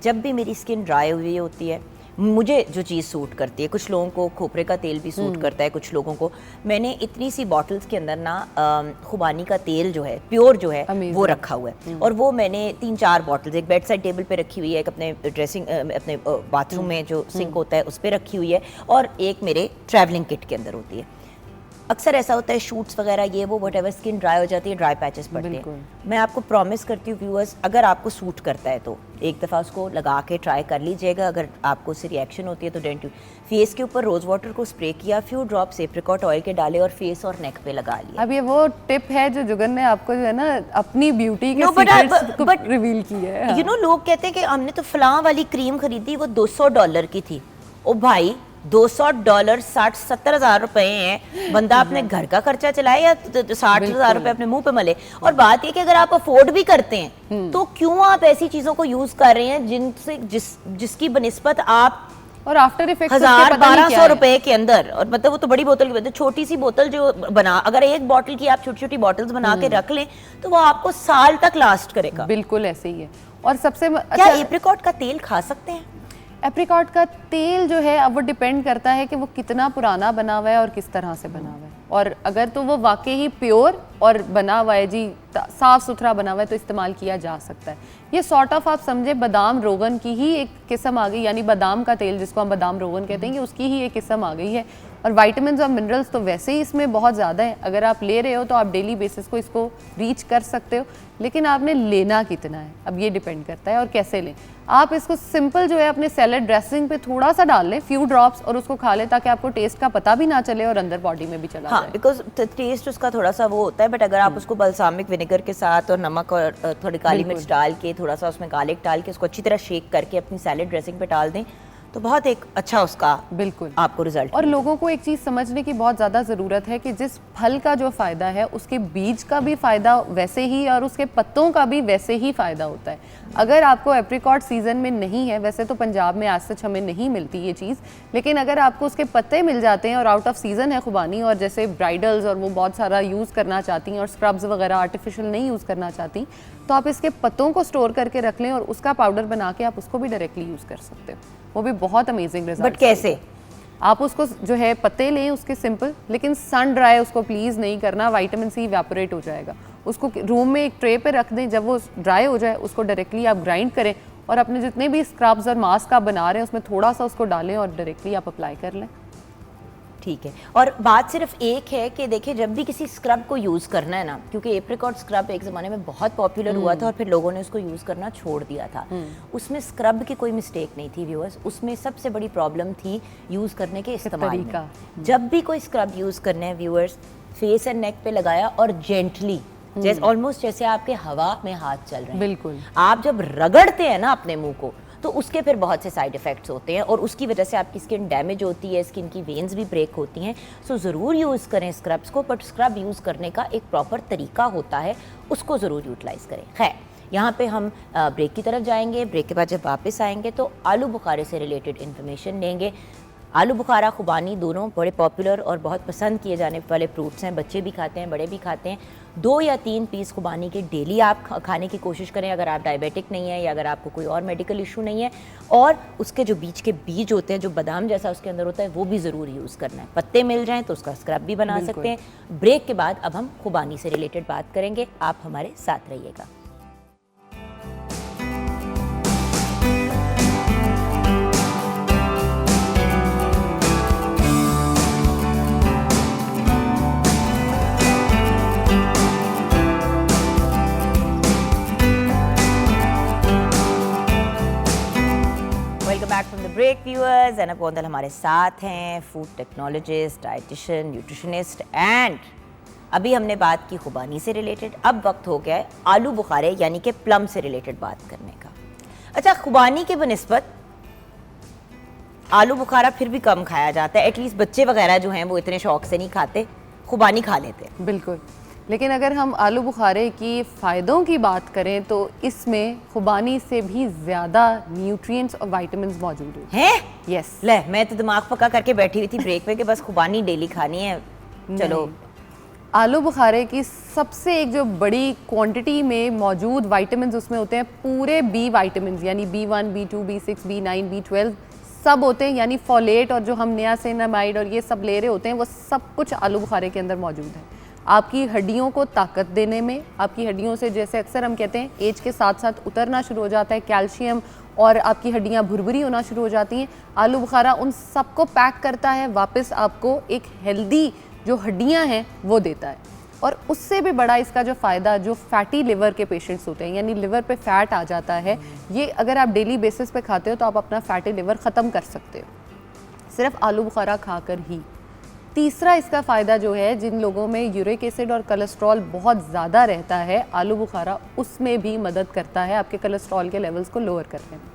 जब भी मेरी स्किन ड्राई हुई होती है, मुझे जो चीज़ सूट करती है, कुछ लोगों को खोपरे का तेल भी सूट करता है, कुछ लोगों को, मैंने इतनी सी बॉटल्स के अंदर ना खुबानी का तेल जो है प्योर जो है वो रखा हुआ है। और वो मैंने 3-4 बॉटल्स, एक बेड साइड टेबल पे रखी हुई है, एक अपने ड्रेसिंग अपने बाथरूम में जो सिंक होता है उस पर रखी हुई है, और एक मेरे ट्रैवलिंग किट के अंदर होती है। अक्सर ऐसा होता है शूट्स वगैरह ये वो व्हाटएवर, स्किन ड्राई हो जाती है, ड्राई पैचेस पड़ते हैं। मैं आपको प्रॉमिस करती हूँ व्यूअर्स, अगर आपको सूट करता है तो एक दफ़ा उसको लगा के ट्राई कर लीजिएगा। अगर आपको उससे रिएक्शन होती है तो डेंट फेस के ऊपर रोज़ वाटर को स्प्रे किया, फ्यू ड्रॉप्स एप्रिकॉट ऑयल के डाले और फेस और नेक पे लगा लिया। अब ये वो टिप है जो जुगन ने आपको जो है ना अपनी ब्यूटी के सीक्रेट्स को रिवील की है। यू नो लोग कहते हैं कि हमने तो फलां वाली क्रीम खरीदी, वो $200 की थी। ओ भाई $200 60-70 हज़ार रुपए हैं, बंदा अपने घर का खर्चा चलाए या 60 हज़ार रुपए अपने मुंह पे मले। और बात ये कि अगर आप अफोर्ड भी करते हैं तो क्यों आप ऐसी चीजों को यूज कर रहे हैं जिनसे जिसकी बनिस्बत आप और आफ्टर इफेक्ट्स 1000-1200 रुपए के अंदर, और मतलब वो तो बड़ी बोतल की बात है, छोटी सी बोतल जो बना, अगर एक बोतल की आप छोटी छोटी बोतल्स बना के रख लें तो वो आपको साल तक लास्ट करेगा। बिल्कुल ऐसे ही है। और सबसे क्या एप्रिकॉट का तेल खा सकते हैं? एप्रिकॉट का तेल जो है अब वो डिपेंड करता है कि वो कितना पुराना बना हुआ है और किस तरह से बना हुआ है। और अगर तो वो वाकई ही प्योर और बना हुआ है जी, साफ सुथरा बना हुआ है, तो इस्तेमाल किया जा सकता है। ये सॉर्ट ऑफ आप समझे बादाम रोगन की ही एक किस्म आ गई, यानी बादाम का तेल जिसको हम बादाम रोगन कहते हैं, कि उसकी ही एक किस्म आ गई है। और विटामिन्स और मिनरल्स तो वैसे ही इसमें बहुत ज़्यादा है, अगर आप ले रहे हो तो आप डेली बेसिस को इसको रीच कर सकते हो, लेकिन आपने लेना कितना है अब ये डिपेंड करता है और कैसे लें। आप इसको सिंपल जो है अपने सैलेड ड्रेसिंग पे थोड़ा सा डाल लें, फ्यू ड्रॉप्स, और उसको खा लें ताकि आपको टेस्ट का पता भी ना चले और अंदर बॉडी में भी चला जाए। बिकॉज टेस्ट उसका थोड़ा सा वो होता है, बट अगर आप उसको बल्सामिक विनेगर के साथ और नमक और थोड़ी काली मिर्च डाल के, थोड़ा सा उसमें गार्लिक डाल के उसको अच्छी तरह शेक करके अपनी सैलेड ड्रेसिंग पे डाल दें तो बहुत एक अच्छा उसका बिल्कुल आपको रिजल्ट। और लोगों को एक चीज़ समझने की बहुत ज़्यादा ज़रूरत है कि जिस फल का जो फ़ायदा है उसके बीज का भी फ़ायदा वैसे ही और उसके पत्तों का भी वैसे ही फ़ायदा होता है। अगर आपको एप्रिकॉट सीज़न में नहीं है, वैसे तो पंजाब में आज सच हमें नहीं मिलती ये चीज़, लेकिन अगर आपको उसके पत्ते मिल जाते हैं और आउट ऑफ सीज़न है खुबानी, और जैसे ब्राइडल्स और वो बहुत सारा यूज़ करना चाहती हैं और स्क्रब्स वगैरह आर्टिफिशियल नहीं यूज़ करना चाहती, तो आप इसके पत्तों को स्टोर करके रख लें और उसका पाउडर बना के आप उसको भी डायरेक्टली यूज़ कर सकते हो, वो भी बहुत अमेजिंग रिजल्ट। बट कैसे? आप उसको जो है पत्ते लें उसके सिंपल, लेकिन सन ड्राई उसको प्लीज़ नहीं करना, विटामिन सी इवेपोरेट हो जाएगा। उसको रूम में एक ट्रे पे रख दें, जब वो ड्राई हो जाए उसको डायरेक्टली आप ग्राइंड करें और अपने जितने भी स्क्रब्स और मास्क आप बना रहे हैं उसमें थोड़ा सा उसको डालें और डायरेक्टली आप अप्लाई कर लें। ठीक है। और बात सिर्फ एक है कि देखिए जब भी किसी स्क्रब को यूज़ करना है ना, क्योंकि एप्रिकॉट स्क्रब एक ज़माने में बहुत पॉपुलर हुआ था और फिर लोगों ने उसको यूज़ करना छोड़ दिया था, उसमें स्क्रब की कोई मिस्टेक नहीं थी व्यूअर्स, उसमें सबसे बड़ी प्रॉब्लम थी यूज़ करने के इस्तेमाल में। जब भी कोई स्क्रब यूज़ करना है व्यूअर्स, फेस एंड नेक पे लगाया और जेंटली, जैसे ऑलमोस्ट जैसे आपके हवा में हाथ चल रहे हैं। बिल्कुल। आप जब रगड़ते हैं ना अपने मुंह को तो उसके फिर बहुत से साइड इफ़ेक्ट्स होते हैं और उसकी वजह से आपकी स्किन डैमेज होती है, स्किन की वेन्स भी ब्रेक होती हैं। सो ज़रूर यूज़ करें स्क्रब्स को, बट स्क्रब यूज़ करने का एक प्रॉपर तरीका होता है, उसको ज़रूर यूटिलाइज़ करें। खैर, यहाँ पे हम ब्रेक की तरफ जाएंगे। ब्रेक के बाद जब वापस आएंगे तो आलू बुखारे से रिलेटेड इन्फॉर्मेशन लेंगे। आलू बुखारा, खुबानी दोनों बड़े पॉपुलर और बहुत पसंद किए जाने वाले फ्रूट्स हैं, बच्चे भी खाते हैं, बड़े भी खाते हैं। 2 या 3 पीस खुबानी के डेली आप खाने की कोशिश करें अगर आप डायबिटिक नहीं है या अगर आपको कोई और मेडिकल इशू नहीं है। और उसके जो बीच के बीज होते हैं, जो बादाम जैसा उसके अंदर होता है, वो भी ज़रूर यूज़ करना है। पत्ते मिल जाएँ तो उसका स्क्रब भी बना सकते हैं। ब्रेक के बाद अब हम खुबानी से रिलेटेड बात करेंगे, आप हमारे साथ रहिएगा। Back from the break viewers. Zainab Gondal हमारे साथ हैं, food technologist, dietitian, nutritionist, and अभी हमने बात की खुबानी से रिलेटेड। अब वक्त हो गया है आलू बुखारे यानी कि प्लम से रिलेटेड बात करने का। अच्छा, खुबानी के बनिस्बत आलू बुखारा फिर भी कम खाया जाता है, एटलीस्ट बच्चे वगैरह जो हैं वो इतने शौक से नहीं खाते, खुबानी खा लेते हैं। बिल्कुल, लेकिन अगर हम आलू बुखारे की फ़ायदों की बात करें तो इसमें खुबानी से भी ज़्यादा न्यूट्रिएंट्स और विटामिन्स मौजूद हैं। यस। ले, मैं तो दिमाग पक्का करके बैठी हुई थी ब्रेक में कि बस खुबानी डेली खानी है। चलो, आलू बुखारे की सबसे एक जो बड़ी क्वांटिटी में मौजूद विटामिन्स उसमें होते हैं पूरे बी विटामिन्स, यानी B1, B2, B6, B9, B12 सब होते हैं, यानी फोलेट और जो हम नियासिनामाइड और ये सब ले रहे होते हैं वो सब कुछ आलू बुखारे के अंदर मौजूद है। आपकी हड्डियों को ताकत देने में, आपकी हड्डियों से जैसे अक्सर हम कहते हैं एज के साथ साथ उतरना शुरू हो जाता है कैल्शियम और आपकी हड्डियां भुरभुरी होना शुरू हो जाती हैं, आलू बुखारा उन सबको पैक करता है, वापस आपको एक हेल्दी जो हड्डियां हैं वो देता है। और उससे भी बड़ा इसका जो फ़ायदा जो फैटी लिवर के पेशेंट्स होते हैं, यानी लिवर पे फैट आ जाता है, ये अगर आप डेली बेसिस पे खाते हो तो आप अपना फैटी लिवर ख़त्म कर सकते हो सिर्फ आलू बुखारा खाकर ही। तीसरा इसका फ़ायदा जो है, जिन लोगों में यूरिक एसिड और कोलेस्ट्रॉल बहुत ज़्यादा रहता है, आलू बुखारा उसमें भी मदद करता है आपके कोलेस्ट्रॉल के लेवल्स को लोअर करने में।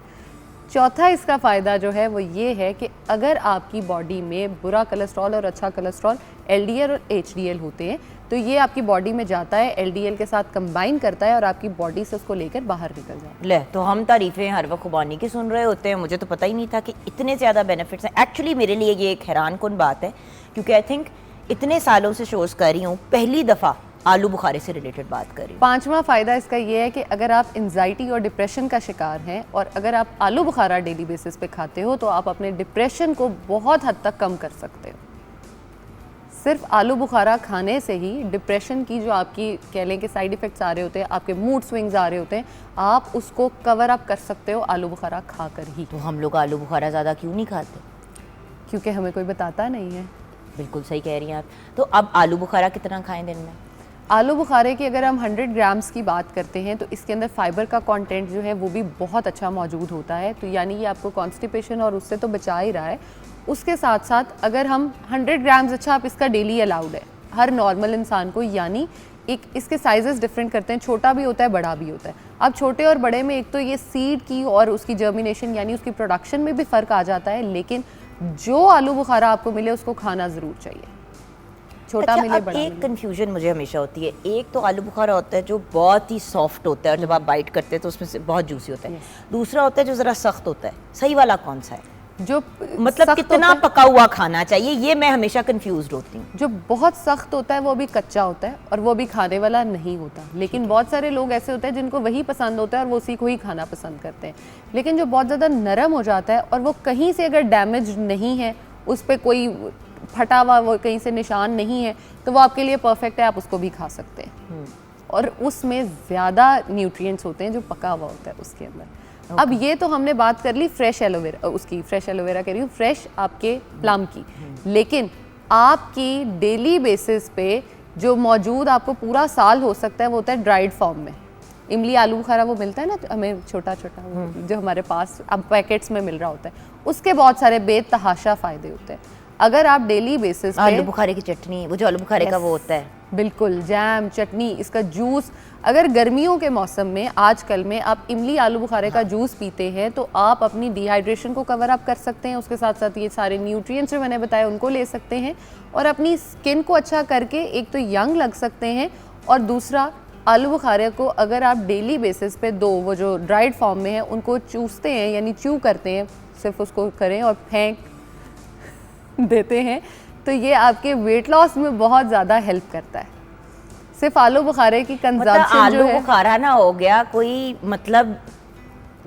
चौथा इसका फ़ायदा जो है वो ये है कि अगर आपकी बॉडी में बुरा कोलेस्ट्रॉल और अच्छा कोलेस्ट्रॉल LDL और HDL होते हैं तो ये आपकी बॉडी में जाता है, LDL के साथ कंबाइन करता है और आपकी बॉडी से उसको लेकर बाहर निकल जाता है। ले, तो हम तारीफ़ें हर वक्त खुबानी की सुन रहे होते हैं, मुझे तो पता ही नहीं था कि इतने ज़्यादा बेनिफिट्स हैं। एक्चुअली मेरे लिए ये एक हैरान कुन बात है, क्योंकि आई थिंक इतने सालों से शोज़ कर रही हूँ, पहली दफ़ा आलू बुखारे से रिलेटेड बात कर रही हूँ। 5वां फ़ायदा इसका ये है कि अगर आप एंजाइटी और डिप्रेशन का शिकार हैं और अगर आप आलू बुखारा डेली बेसिस पे खाते हो तो आप अपने डिप्रेशन को बहुत हद तक कम कर सकते हो। सिर्फ आलू बुखारा खाने से ही डिप्रेशन की जो आपकी कह लें कि साइड इफ़ेक्ट्स आ रहे होते हैं, आपके मूड स्विंग्स आ रहे होते हैं, आप उसको कवर अप कर सकते हो आलू बुखारा खाकर ही। तो हम लोग आलू बुखारा ज़्यादा क्यों नहीं खाते? क्योंकि हमें कोई बताता नहीं है। बिल्कुल सही कह रही हैं आप। तो अब आलू बुखारा कितना खाएं दिन में? आलू बुखारे की अगर हम 100 ग्राम्स की बात करते हैं तो इसके अंदर फाइबर का कंटेंट जो है वो भी बहुत अच्छा मौजूद होता है, तो यानी ये आपको कॉन्स्टिपेशन और उससे तो बचा ही रहा है। उसके साथ साथ अगर हम 100 ग्राम्स, अच्छा आप इसका डेली अलाउड है हर नॉर्मल इंसान को, यानी एक इसके साइजेस डिफरेंट करते हैं, छोटा भी होता है बड़ा भी होता है। अब छोटे और बड़े में एक तो ये सीड की और उसकी जर्मिनेशन यानी उसकी प्रोडक्शन में भी फ़र्क आ जाता है, लेकिन जो आलू बुखारा आपको मिले उसको खाना ज़रूर चाहिए, छोटा अच्छा, मिले अब बड़ा एक मिले। कंफ्यूजन मुझे हमेशा होती है, एक तो आलू बुखारा होता है जो बहुत ही सॉफ्ट होता है और जब आप बाइट करते हैं तो उसमें से बहुत जूसी होता है, दूसरा होता है जो ज़रा सख्त होता है। सही वाला कौन सा है? जो मतलब सख्त कितना होता है, पका हुआ खाना चाहिए, ये मैं हमेशा कंफ्यूज होती हूँ। जो बहुत सख्त होता है वो भी कच्चा होता है और वो भी खाने वाला नहीं होता, लेकिन बहुत सारे लोग ऐसे होते हैं जिनको वही पसंद होता है और वो उसी को ही खाना पसंद करते हैं। लेकिन जो बहुत ज़्यादा नरम हो जाता है और वो कहीं से अगर डैमेज नहीं है, उस पर कोई फटा हुआ वो कहीं से निशान नहीं है, तो वो आपके लिए परफेक्ट है, आप उसको भी खा सकते हैं। और उसमें ज़्यादा न्यूट्रिएंट्स होते हैं जो पका हुआ होता है उसके अंदर। अब ये तो हमने बात कर ली फ्रेश एलोवेरा, उसकी फ्रेश एलोवेरा कह रही हूँ, फ्रेश आपके प्लम की, लेकिन आपकी डेली बेसिस पे जो मौजूद आपको पूरा साल हो सकता है वो होता है ड्राइड फॉर्म में। इमली आलू बुखारा वो मिलता है ना हमें छोटा छोटा, जो हमारे पास अब पैकेट्स में मिल रहा होता है, उसके बहुत सारे बेतहाशा फ़ायदे होते हैं। अगर आप डेली बेसिस पे आलू बुखारे की चटनी, वो जो आलू बुखारे का वो होता है, बिल्कुल जैम, चटनी, इसका जूस, अगर गर्मियों के मौसम में आजकल में आप इमली आलू बुखारे का जूस पीते हैं तो आप अपनी डिहाइड्रेशन को कवर अप कर सकते हैं, उसके साथ साथ ये सारे न्यूट्रिएंट्स जो मैंने बताए उनको ले सकते हैं और अपनी स्किन को अच्छा करके एक तो यंग लग सकते हैं, और दूसरा आलू बुखारे को अगर आप डेली बेसिस पे दो वो जो ड्राइड फॉर्म में है उनको चूसते हैं यानी च्यू करते हैं, सिर्फ उसको करें और फेंक देते हैं, तो ये आपके वेट लॉस में बहुत ज़्यादा हेल्प करता है। सिर्फ आलू बुखारे की मतलब कंजम्पशन जो आलू है, बुखारा ना हो गया कोई, मतलब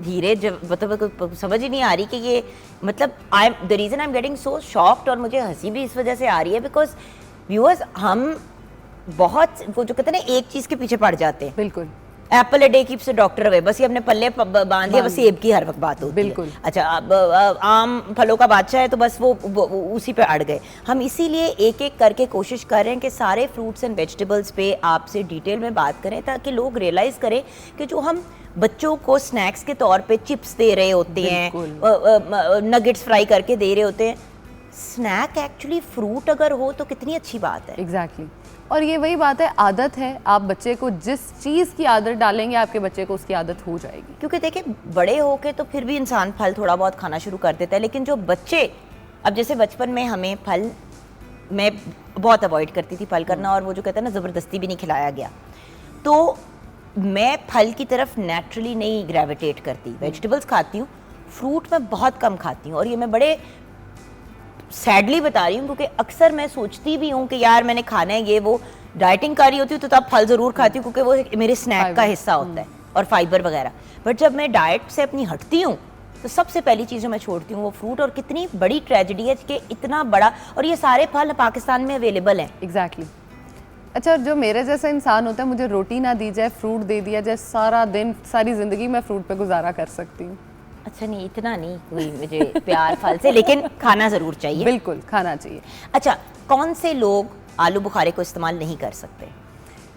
धीरे मतलब समझ ही नहीं आ रही कि ये मतलब I the reason I am getting so shocked, और मुझे हंसी भी इस वजह से आ रही है बिकॉज व्यूअर्स हम बहुत वो जो कहते हैं ना एक चीज़ के पीछे पड़ जाते हैं। बिल्कुल Apple a day keeps a doctor away, बस ये अपने पल्ले बांध दिया, बस सेब की हर वक्त बात होती बिल्कुल। है। अच्छा, अब आम फलों का बादशाह है तो बस वो उसी पे अड़ गए हम। इसीलिए एक एक करके कोशिश कर रहे हैं कि सारे फ्रूट्स एंड वेजिटेबल्स पे आपसे डिटेल में बात करें, ताकि लोग रियलाइज़ करें कि जो हम बच्चों को स्नैक्स के तौर पे चिप्स दे रहे होते हैं, नगेट्स फ्राई करके दे रहे होते हैं, स्नैक एक्चुअली फ्रूट अगर हो तो कितनी अच्छी बात है। एग्जैक्टली और ये वही बात है, आदत है, आप बच्चे को जिस चीज़ की आदत डालेंगे आपके बच्चे को उसकी आदत हो जाएगी। क्योंकि देखिए बड़े होके तो फिर भी इंसान फल थोड़ा बहुत खाना शुरू कर देता है, लेकिन जो बच्चे, अब जैसे बचपन में हमें फल, मैं बहुत अवॉइड करती थी फल करना, और वो जो कहते हैं ना ज़बरदस्ती भी नहीं खिलाया गया, तो मैं फल की तरफ नेचुरली नहीं ग्रेविटेट करती। वेजिटेबल्स खाती हूँ, फ्रूट मैं बहुत कम खाती हूँ, और ये मैं बड़े सैडली बता रही हूँ क्योंकि अक्सर मैं सोचती भी हूँ कि यार मैंने खाना है ये वो, डाइटिंग कर रही होती हूँ तो तब फल ज़रूर खाती हूँ क्योंकि वो मेरे स्नैक का हिस्सा होता है और फाइबर वगैरह। बट जब मैं डाइट से अपनी हटती हूँ तो सबसे पहली चीज़ जो मैं छोड़ती हूँ वो फ्रूट, और कितनी बड़ी ट्रेजेडी है कि इतना बड़ा, और ये सारे फल पाकिस्तान में अवेलेबल हैं। एग्जैक्टली अच्छा, जो मेरे जैसा इंसान होता है, मुझे रोटी ना दी जाए, फ्रूट दे दिया जाए, सारा दिन सारी ज़िंदगी मैं फ्रूट पे गुजारा कर सकती हूँ। अच्छा, नहीं इतना नहीं कोई मुझे प्यार फल से, लेकिन खाना ज़रूर चाहिए। बिल्कुल खाना चाहिए। अच्छा, कौन से लोग आलू बुखारे को इस्तेमाल नहीं कर सकते?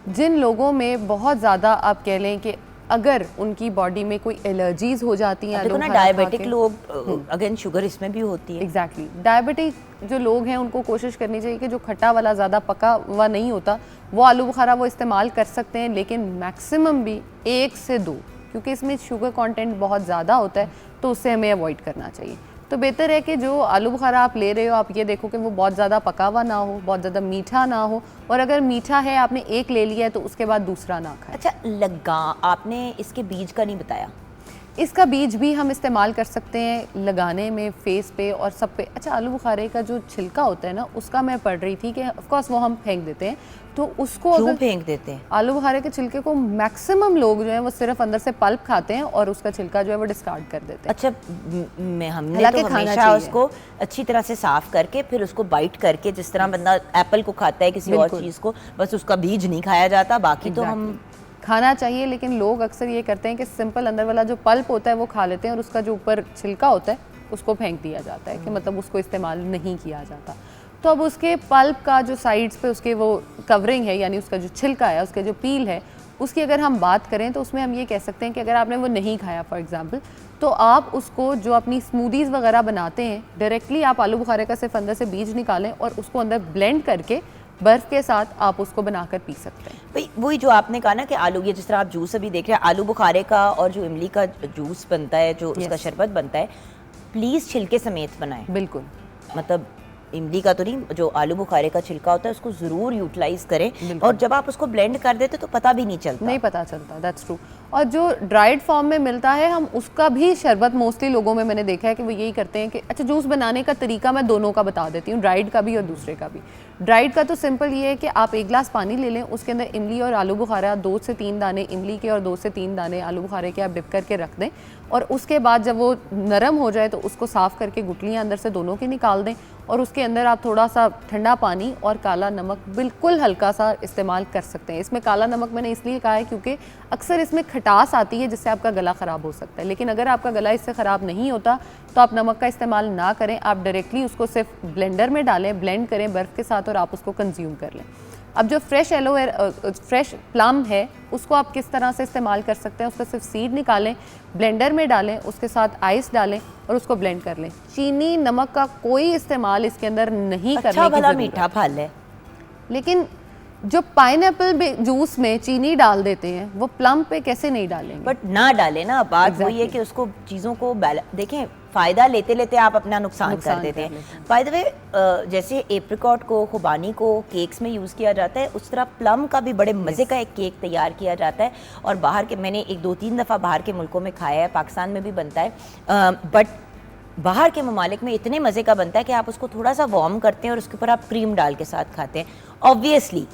जिन लोगों में बहुत ज़्यादा आप कह लें कि अगर उनकी बॉडी में कोई एलर्जीज हो जाती हैं, देखो ना डायबिटिक लोग, अगेन शुगर इसमें भी होती है। एग्जैक्टली डायबिटिक जो लोग हैं उनको कोशिश करनी चाहिए कि जो खट्टा वाला ज़्यादा पका हुआ नहीं होता वो आलू बुखारा वो इस्तेमाल कर सकते हैं, लेकिन मैक्सिमम भी 1 से 2, क्योंकि इसमें शुगर कंटेंट बहुत ज़्यादा होता है तो उससे हमें अवॉइड करना चाहिए। तो बेहतर है कि जो आलू बुखारा आप ले रहे हो, आप ये देखो कि वो बहुत ज़्यादा पका हुआ ना हो, बहुत ज़्यादा मीठा ना हो, और अगर मीठा है आपने एक ले लिया है तो उसके बाद दूसरा ना खाएं। अच्छा, आपने इसके बीज का नहीं बताया। इसका बीज भी हम इस्तेमाल कर सकते हैं लगाने में, फेस पे और सब पे। अच्छा, आलू बुखारे का जो छिलका होता है ना, उसका मैं पढ़ रही थी कि ऑफ कोर्स वो हम फेंक देते हैं, तो उसको क्यों अगर फेंक देते हैं? आलू बुखारे के छिलके को मैक्सिमम लोग जो है वो सिर्फ अंदर से पल्प खाते हैं और उसका छिलका जो है वो डिस्कार्ड कर देते हैं। अच्छा, हमने हालांकि तो खाना हमेशा चाहिए। उसको अच्छी तरह से साफ करके फिर उसको बाइट करके, जिस तरह बंदा एप्पल को खाता है किसी और बिल्कुल। चीज़ को, बस उसका बीज नहीं खाया जाता, बाकी तो हम खाना चाहिए। लेकिन लोग अक्सर ये करते हैं कि सिंपल अंदर वाला जो पल्प होता है वो खा लेते हैं और उसका जो ऊपर छिलका होता है उसको फेंक दिया जाता है कि मतलब उसको इस्तेमाल नहीं किया जाता। तो अब उसके पल्प का जो साइड्स पे उसके वो कवरिंग है, यानी उसका जो छिलका है, उसका जो पील है, उसकी अगर हम बात करें तो उसमें हम ये कह सकते हैं कि अगर आपने वो नहीं खाया फॉर एग्जांपल, तो आप उसको जो अपनी स्मूदीज़ वगैरह बनाते हैं, डायरेक्टली आप आलू बुखारे का सिर्फ अंदर से बीज निकालें और उसको अंदर ब्लेंड करके बर्फ़ के साथ आप उसको बनाकर पी सकते हैं। भाई वही जो आपने कहा ना कि आलू, ये जिस तरह आप जूस अभी देख रहे हैं, आलू बुखारे का और जो इमली का जूस बनता है, जो उसका शरबत बनता है, प्लीज़ छिलके समेत बनाएं। बिल्कुल, मतलब इमली का तो नहीं, जो आलू बुखारे का छिलका होता है उसको ज़रूर यूटिलाइज करें, और जब आप उसको ब्लेंड कर देते तो पता भी नहीं चलता। नहीं पता चलता, दैट्स ट्रू। और जो ड्राइड फॉर्म में मिलता है, हम उसका भी शरबत मोस्टली लोगों में मैंने देखा है कि वो यही करते हैं कि अच्छा, जूस बनाने का तरीका मैं दोनों का बता देती हूँ, ड्राइड का भी और दूसरे का भी। ड्राइड का तो सिंपल ये है कि आप 1 गिलास पानी ले लें, उसके अंदर इमली और आलू बुखारा 2 से 3 दाने इमली के और 2 से 3 दाने आलू बुखारे के आप डिप करके रख दें, और उसके बाद जब वो नरम हो जाए तो उसको साफ़ करके गुठलियाँ अंदर से दोनों की निकाल दें, और उसके अंदर आप थोड़ा सा ठंडा पानी और काला नमक बिल्कुल हल्का सा इस्तेमाल कर सकते हैं। इसमें काला नमक मैंने इसलिए कहा है क्योंकि अक्सर इसमें खटास आती है जिससे आपका गला ख़राब हो सकता है, लेकिन अगर आपका गला इससे ख़राब नहीं होता तो आप नमक का इस्तेमाल ना करें, आप डायरेक्टली उसको सिर्फ ब्लेंडर में डालें, ब्लेंड करें बर्फ़ के साथ, और आप उसको कंज्यूम कर लें। अब जो फ्रेश प्लम है उसको आप किस तरह से इस्तेमाल कर सकते हैं, उसका सिर्फ सीड निकालें, ब्लेंडर में डालें, उसके साथ आइस डालें और उसको ब्लेंड कर लें। चीनी नमक का कोई इस्तेमाल इसके अंदर नहीं करने की अच्छा भला ज़रूरत। मीठा फल है, लेकिन जो पाइनएप्पल जूस में चीनी डाल देते हैं वो प्लम पे कैसे नहीं डालेंगे? बट ना डालें ना। बात वही है कि उसको चीज़ों को देखें, फ़ायदा लेते लेते आप अपना नुकसान कर देते हैं। बाय द वे, जैसे एप्रिकॉट को, खुबानी को केक्स में यूज़ किया जाता है, उस तरह प्लम का भी बड़े मज़े का एक केक तैयार किया जाता है, और बाहर के, मैंने 1-2-3 दफ़ा बाहर के मुल्कों में खाया है, पाकिस्तान में भी बनता है, बट बाहर के ममालिक में इतने मज़े का बनता है कि आप उसको थोड़ा सा वार्म करते हैं और उसके ऊपर आप क्रीम डाल के साथ खाते हैं। ऑब्वियसली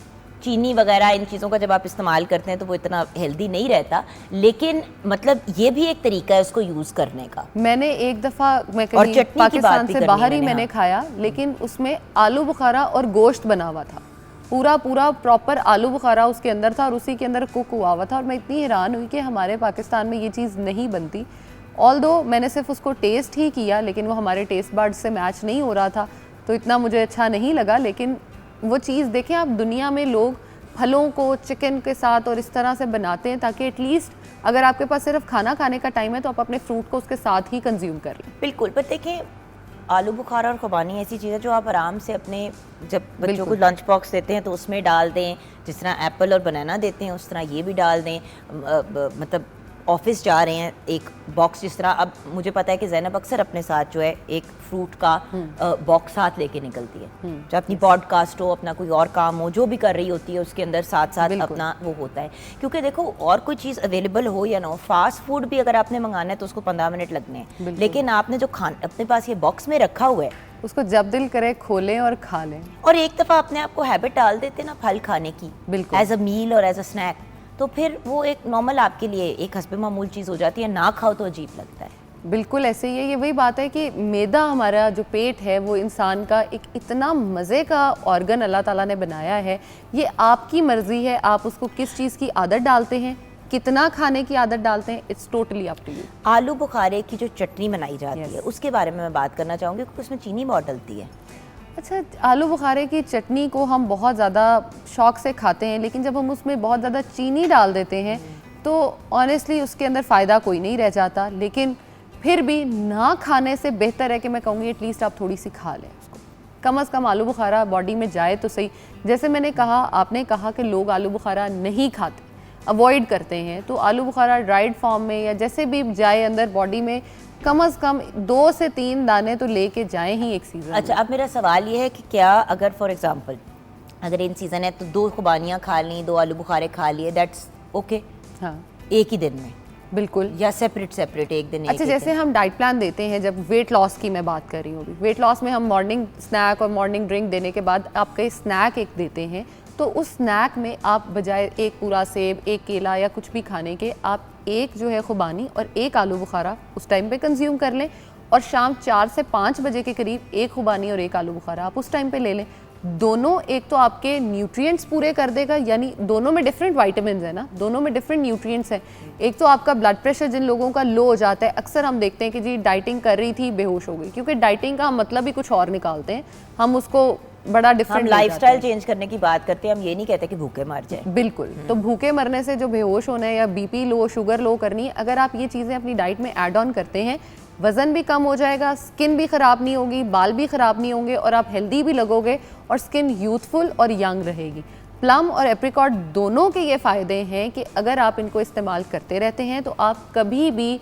चीनी वगैरह इन चीज़ों का जब आप इस्तेमाल करते हैं तो वो इतना हेल्दी नहीं रहता, लेकिन मतलब ये भी एक तरीका है उसको यूज़ करने का। मैंने एक दफ़ा मैं और कहीं चटनी की पाकिस्तान बात भी से करनी बाहर ही मैंने, मैंने हाँ। खाया, लेकिन उसमें आलू बुखारा और गोश्त बना हुआ था, पूरा प्रॉपर आलू बुखारा उसके अंदर था और उसी के अंदर कुक हुआ हुआ था, और मैं इतनी हैरान हुई कि हमारे पाकिस्तान में ये चीज़ नहीं बनती। ऑल्दो मैंने सिर्फ उसको टेस्ट ही किया, लेकिन वो हमारे टेस्ट बड्स से मैच नहीं हो रहा था, तो इतना मुझे अच्छा नहीं लगा। लेकिन वो चीज़ देखें आप, दुनिया में लोग फलों को चिकन के साथ और इस तरह से बनाते हैं ताकि एटलीस्ट अगर आपके पास सिर्फ खाना खाने का टाइम है तो आप अपने फ्रूट को उसके साथ ही कंज्यूम कर लें। बिल्कुल, पर देखें, आलू बुखारा और खुबानी ऐसी चीज़ है जो आप आराम से अपने, जब बच्चों को लंच बॉक्स देते हैं तो उसमें डाल दें, जिस तरह एप्पल और बनाना देते हैं उस तरह ये भी डाल दें। मतलब ऑफिस जा रहे हैं, एक बॉक्स, जिस तरह अब मुझे पता है कि ज़ैनब अक्सर अपने साथ जो है एक फ्रूट का बॉक्स साथ लेके निकलती है, जब अपनी पॉडकास्ट हो, अपना कोई और काम हो, जो भी कर रही होती है उसके अंदर साथ साथ अपना वो होता है। क्योंकि देखो, और कोई चीज़ अवेलेबल हो या ना हो, फास्ट फूड भी अगर आपने मंगाना है तो उसको 15 मिनट लगने हैं, लेकिन आपने जो अपने पास ये बॉक्स में रखा हुआ है उसको जब दिल करे खोलें और खा लें। और एक दफ़ा अपने आप को हैबिट डाल देते ना फल खाने की, बिल्कुल, एज अ मील और एज अ स्नैक, तो फिर वो एक नॉर्मल आपके लिए एक हस्बे मामूल चीज़ हो जाती है। ना खाओ तो अजीब लगता है। बिल्कुल ऐसे ही है। ये वही बात है कि मैदा, हमारा जो पेट है, वो इंसान का एक इतना मज़े का ऑर्गन अल्लाह ताला ने बनाया है। ये आपकी मर्ज़ी है, आप उसको किस चीज़ की आदत डालते हैं, कितना खाने की आदत डालते हैं, it's totally up to you. आलू बुखारे की जो चटनी बनाई जाती है उसके बारे में मैं बात करना चाहूँगी, क्योंकि उसमें चीनी बहुत डलती है। अच्छा, आलू बुखारे की चटनी को हम बहुत ज़्यादा शौक़ से खाते हैं, लेकिन जब हम उसमें बहुत ज़्यादा चीनी डाल देते हैं तो ऑनेस्टली उसके अंदर फ़ायदा कोई नहीं रह जाता। लेकिन फिर भी ना खाने से बेहतर है कि मैं कहूँगी एटलीस्ट आप थोड़ी सी खा लें उसको, कम अज़ कम आलू बुखारा बॉडी में जाए तो सही। जैसे मैंने कहा, आपने कहा कि लोग आलू बुखारा नहीं खाते, अवॉइड करते हैं, तो आलू बुखारा ड्राइड फॉर्म में या जैसे भी जाए अंदर बॉडी में, कम अज़ कम 2 से 3 दाने तो लेके जाएं ही एक सीज़न। अच्छा, अब मेरा सवाल ये है कि क्या अगर फॉर एग्जांपल अगर इन सीज़न है तो 2 खुबानियाँ खा ली, 2 आलू बुखारे खा लिए, दैट्स ओके? हाँ, एक ही दिन में? बिल्कुल। या सेपरेट एक दिन? अच्छा, जैसे हम डाइट प्लान देते हैं, जब वेट लॉस की मैं बात कर रही हूँ, वेट लॉस में हम मॉर्निंग स्नैक और मॉर्निंग ड्रिंक देने के बाद आपके स्नैक एक देते हैं, तो उस स्नैक में आप बजाय एक पूरा सेब, एक केला या कुछ भी खाने के, आप एक जो है खुबानी और एक आलू बुखारा उस टाइम पे कंज्यूम कर लें, और शाम 4 से 5 बजे के करीब एक खुबानी और एक आलू बुखारा आप उस टाइम पे ले लें। दोनों एक तो आपके न्यूट्रिएंट्स पूरे कर देगा, यानी दोनों में डिफरेंट विटामिन्स है ना, दोनों में डिफरेंट न्यूट्रिएंट्स हैं। एक तो आपका ब्लड प्रेशर जिन लोगों का लो हो जाता है, अक्सर हम देखते हैं कि जी डाइटिंग कर रही थी, बेहोश हो गई, क्योंकि डाइटिंग का हम मतलब ही कुछ और निकालते हैं, हम उसको बड़ा हम डिफरेंट लाइफस्टाइल चेंज करने की बात करते हैं, हम ये नहीं कहते कि भूखे मर जाए। बिल्कुल। तो भूखे मरने से जो बेहोश होना है या बीपी लो, शुगर लो करनी, अगर आप ये चीज़ें अपनी डाइट में ऐड ऑन करते हैं, वज़न भी कम हो जाएगा, स्किन भी ख़राब नहीं होगी, बाल भी ख़राब नहीं होंगे और आप हेल्दी भी लगोगे और स्किन यूथफुल और यंग रहेगी। प्लम और एप्रिकॉट दोनों के ये फ़ायदे हैं कि अगर आप इनको इस्तेमाल करते रहते हैं तो आप कभी भी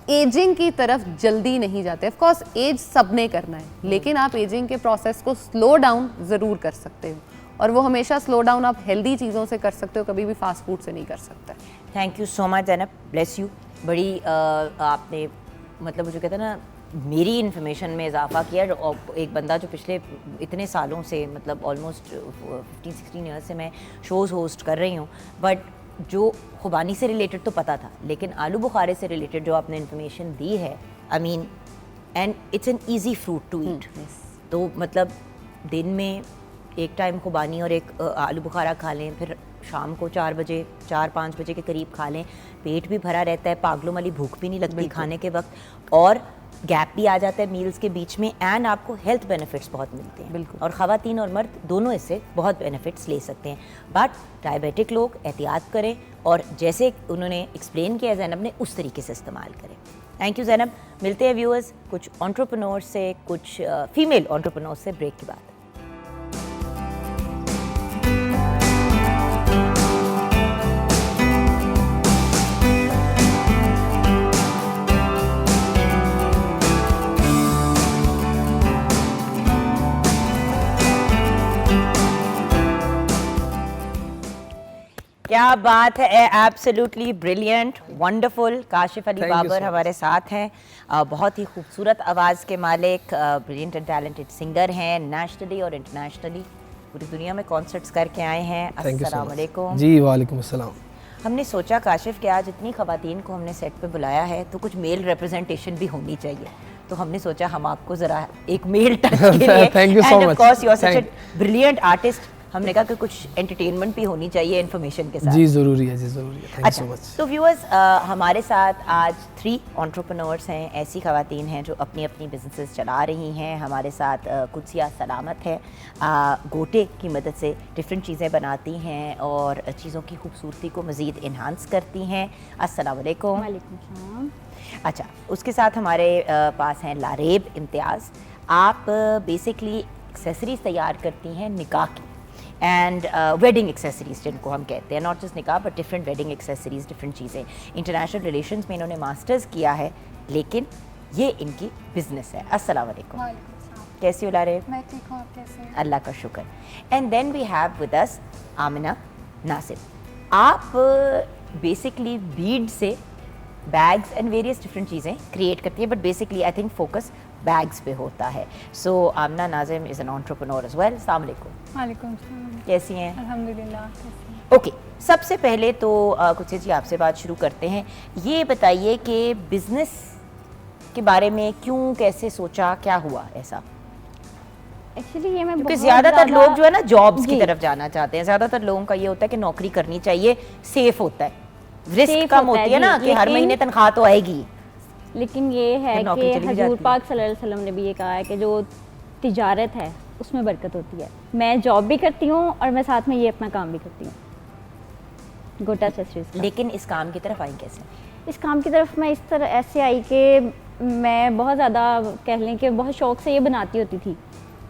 एजिंग की तरफ जल्दी नहीं जाते। ऑफ कोर्स एज सबने करना है, लेकिन आप एजिंग के प्रोसेस को स्लो डाउन ज़रूर कर सकते हो और वो हमेशा स्लो डाउन आप हेल्दी चीज़ों से कर सकते हो, कभी भी फास्ट फूड से नहीं कर सकते। Thank you so much Zainab, bless you. बड़ी आपने मतलब मुझे कहते हैं ना मेरी इन्फॉर्मेशन में इजाफा किया। और एक बंदा जो पिछले इतने सालों से मतलब ऑलमोस्ट 15-16 ईयर्स से मैं शोज़ होस्ट कर रही हूँ, बट जो खुबानी से रिलेटेड तो पता था, लेकिन आलू बुखारे से रिलेटेड जो आपने इन्फॉर्मेशन दी है, I mean and it's an easy fruit to eat. तो मतलब दिन में एक टाइम खुबानी और एक आलू बुखारा खा लें, फिर शाम को 4-5 बजे के करीब खा लें, पेट भी भरा रहता है, पागलों वाली भूख भी नहीं लगती खाने के वक्त, और गैप भी आ जाता है मील्स के बीच में, एंड आपको हेल्थ बेनिफिट्स बहुत मिलते हैं। बिल्कुल। और ख़वातीन और मर्द दोनों इससे बहुत बेनिफिट्स ले सकते हैं। बट डायबिटिक लोग एहतियात करें और जैसे उन्होंने एक्सप्लेन किया ज़ैनब ने, उस तरीके से इस्तेमाल करें। Thank you Zainab. मिलते हैं व्यूअर्स कुछ एंटरप्रेन्योर्स से, कुछ फीमेल एंटरप्रेन्योर्स से ब्रेक के बाद। क्या बात है, absolutely brilliant, wonderful. Kashif Ali Babar हमारे साथ हैं, बहुत ही खूबसूरत आवाज़ के मालिक, ब्रिलियंट एंड टैलेंटेड सिंगर हैं, नेशनली और इंटरनेशनली पूरी दुनिया में कॉन्सर्ट्स करके आए हैं। अस्सलाम वालेकुम। जी वालेकुम अस्सलाम। हमने सोचा काशिफ कि आज इतनी ख़वातीन को हमने सेट पे बुलाया है तो कुछ मेल रिप्रेजेंटेशन भी होनी चाहिए, तो हमने सोचा हम आपको ज़रा एक मेल टच के लिए Thank you so and of much. Course you are such a brilliant artist, हमने कहा कि कुछ एंटरटेनमेंट भी होनी चाहिए इन्फॉर्मेशन के साथ। जी ज़रूरी है, जी ज़रूरी है। थैंक यू सो अच्छा, मच। तो व्यूअर्स हमारे साथ आज 3 एंटरप्रेन्योर्स हैं, ऐसी ख़वातीन हैं जो अपनी अपनी बिजनेसेस चला रही हैं। हमारे साथ कुदसिया सलामत है, गोटे की मदद से डिफरेंट चीज़ें बनाती हैं और चीज़ों की खूबसूरती को मज़ीद इन्हांस करती हैं। अस्सलाम वालेकुम। वालेकुम सलाम। अच्छा, उसके साथ हमारे पास हैं लारेब इम्तियाज़। आप बेसिकली एक्सेसरीज़ तैयार करती हैं निकाह की एंड वेडिंग एक्सेसरीज़ जिनको हम कहते हैं, नॉट जस्ट निकाह but different wedding accessories, different चीज़ें। इंटरनेशनल रिलेशंस में इन्होंने मास्टर्स किया है, लेकिन ये इनकी बिजनेस है। अस्सलाम वालेकुम। कैसी हो लारेब? मैं ठीक हूँ, आप कैसे हैं? अल्लाह का शुक्र। And then we have with us Amina Nasir. आप बेसिकली बीड से बैग्स एंड वेरियस डिफरेंट चीज़ें क्रिएट करती है, but basically I think focus bags पे होता है। So Amna Nazim is an entrepreneur as well. अस्सलाम वालेकुम। वालेकुम सलाम। कैसी हैं? अल्हम्दुलिल्लाह, कैसे हैं? ओके, सबसे पहले तो कुछ जी आपसे बात शुरू करते हैं। ये बताइए कि बिज़नेस के बारे में क्यों, कैसे सोचा, क्या हुआ ऐसा? एक्चुअली ये मैं क्योंकि बहुत ज़्यादातर लोग जो है ना जॉब्स की जी। तरफ जाना चाहते हैं। ज़्यादातर लोगों का ये होता है कि नौकरी करनी चाहिए, सेफ होता है, रिस्क Safe कम होता है, होती है जी, ना कि हर लेकिन- महीने तनख्वाह तो आएगी। लेकिन ये है फिर नौकरी कि चली भी हजूर जाती है। पाक सल्लल्लाहु अलैहि वसल्लम ने भी ये कहा है कि जो तिजारत है उसमें बरकत होती है। मैं जॉब भी करती हूँ और मैं साथ में ये अपना काम भी करती हूँ, गोटा एक्सेसरीज। लेकिन इस काम की तरफ आई कैसे? इस काम की तरफ मैं इस तरह ऐसे आई कि मैं बहुत ज़्यादा कह लें कि बहुत शौक से ये बनाती होती थी,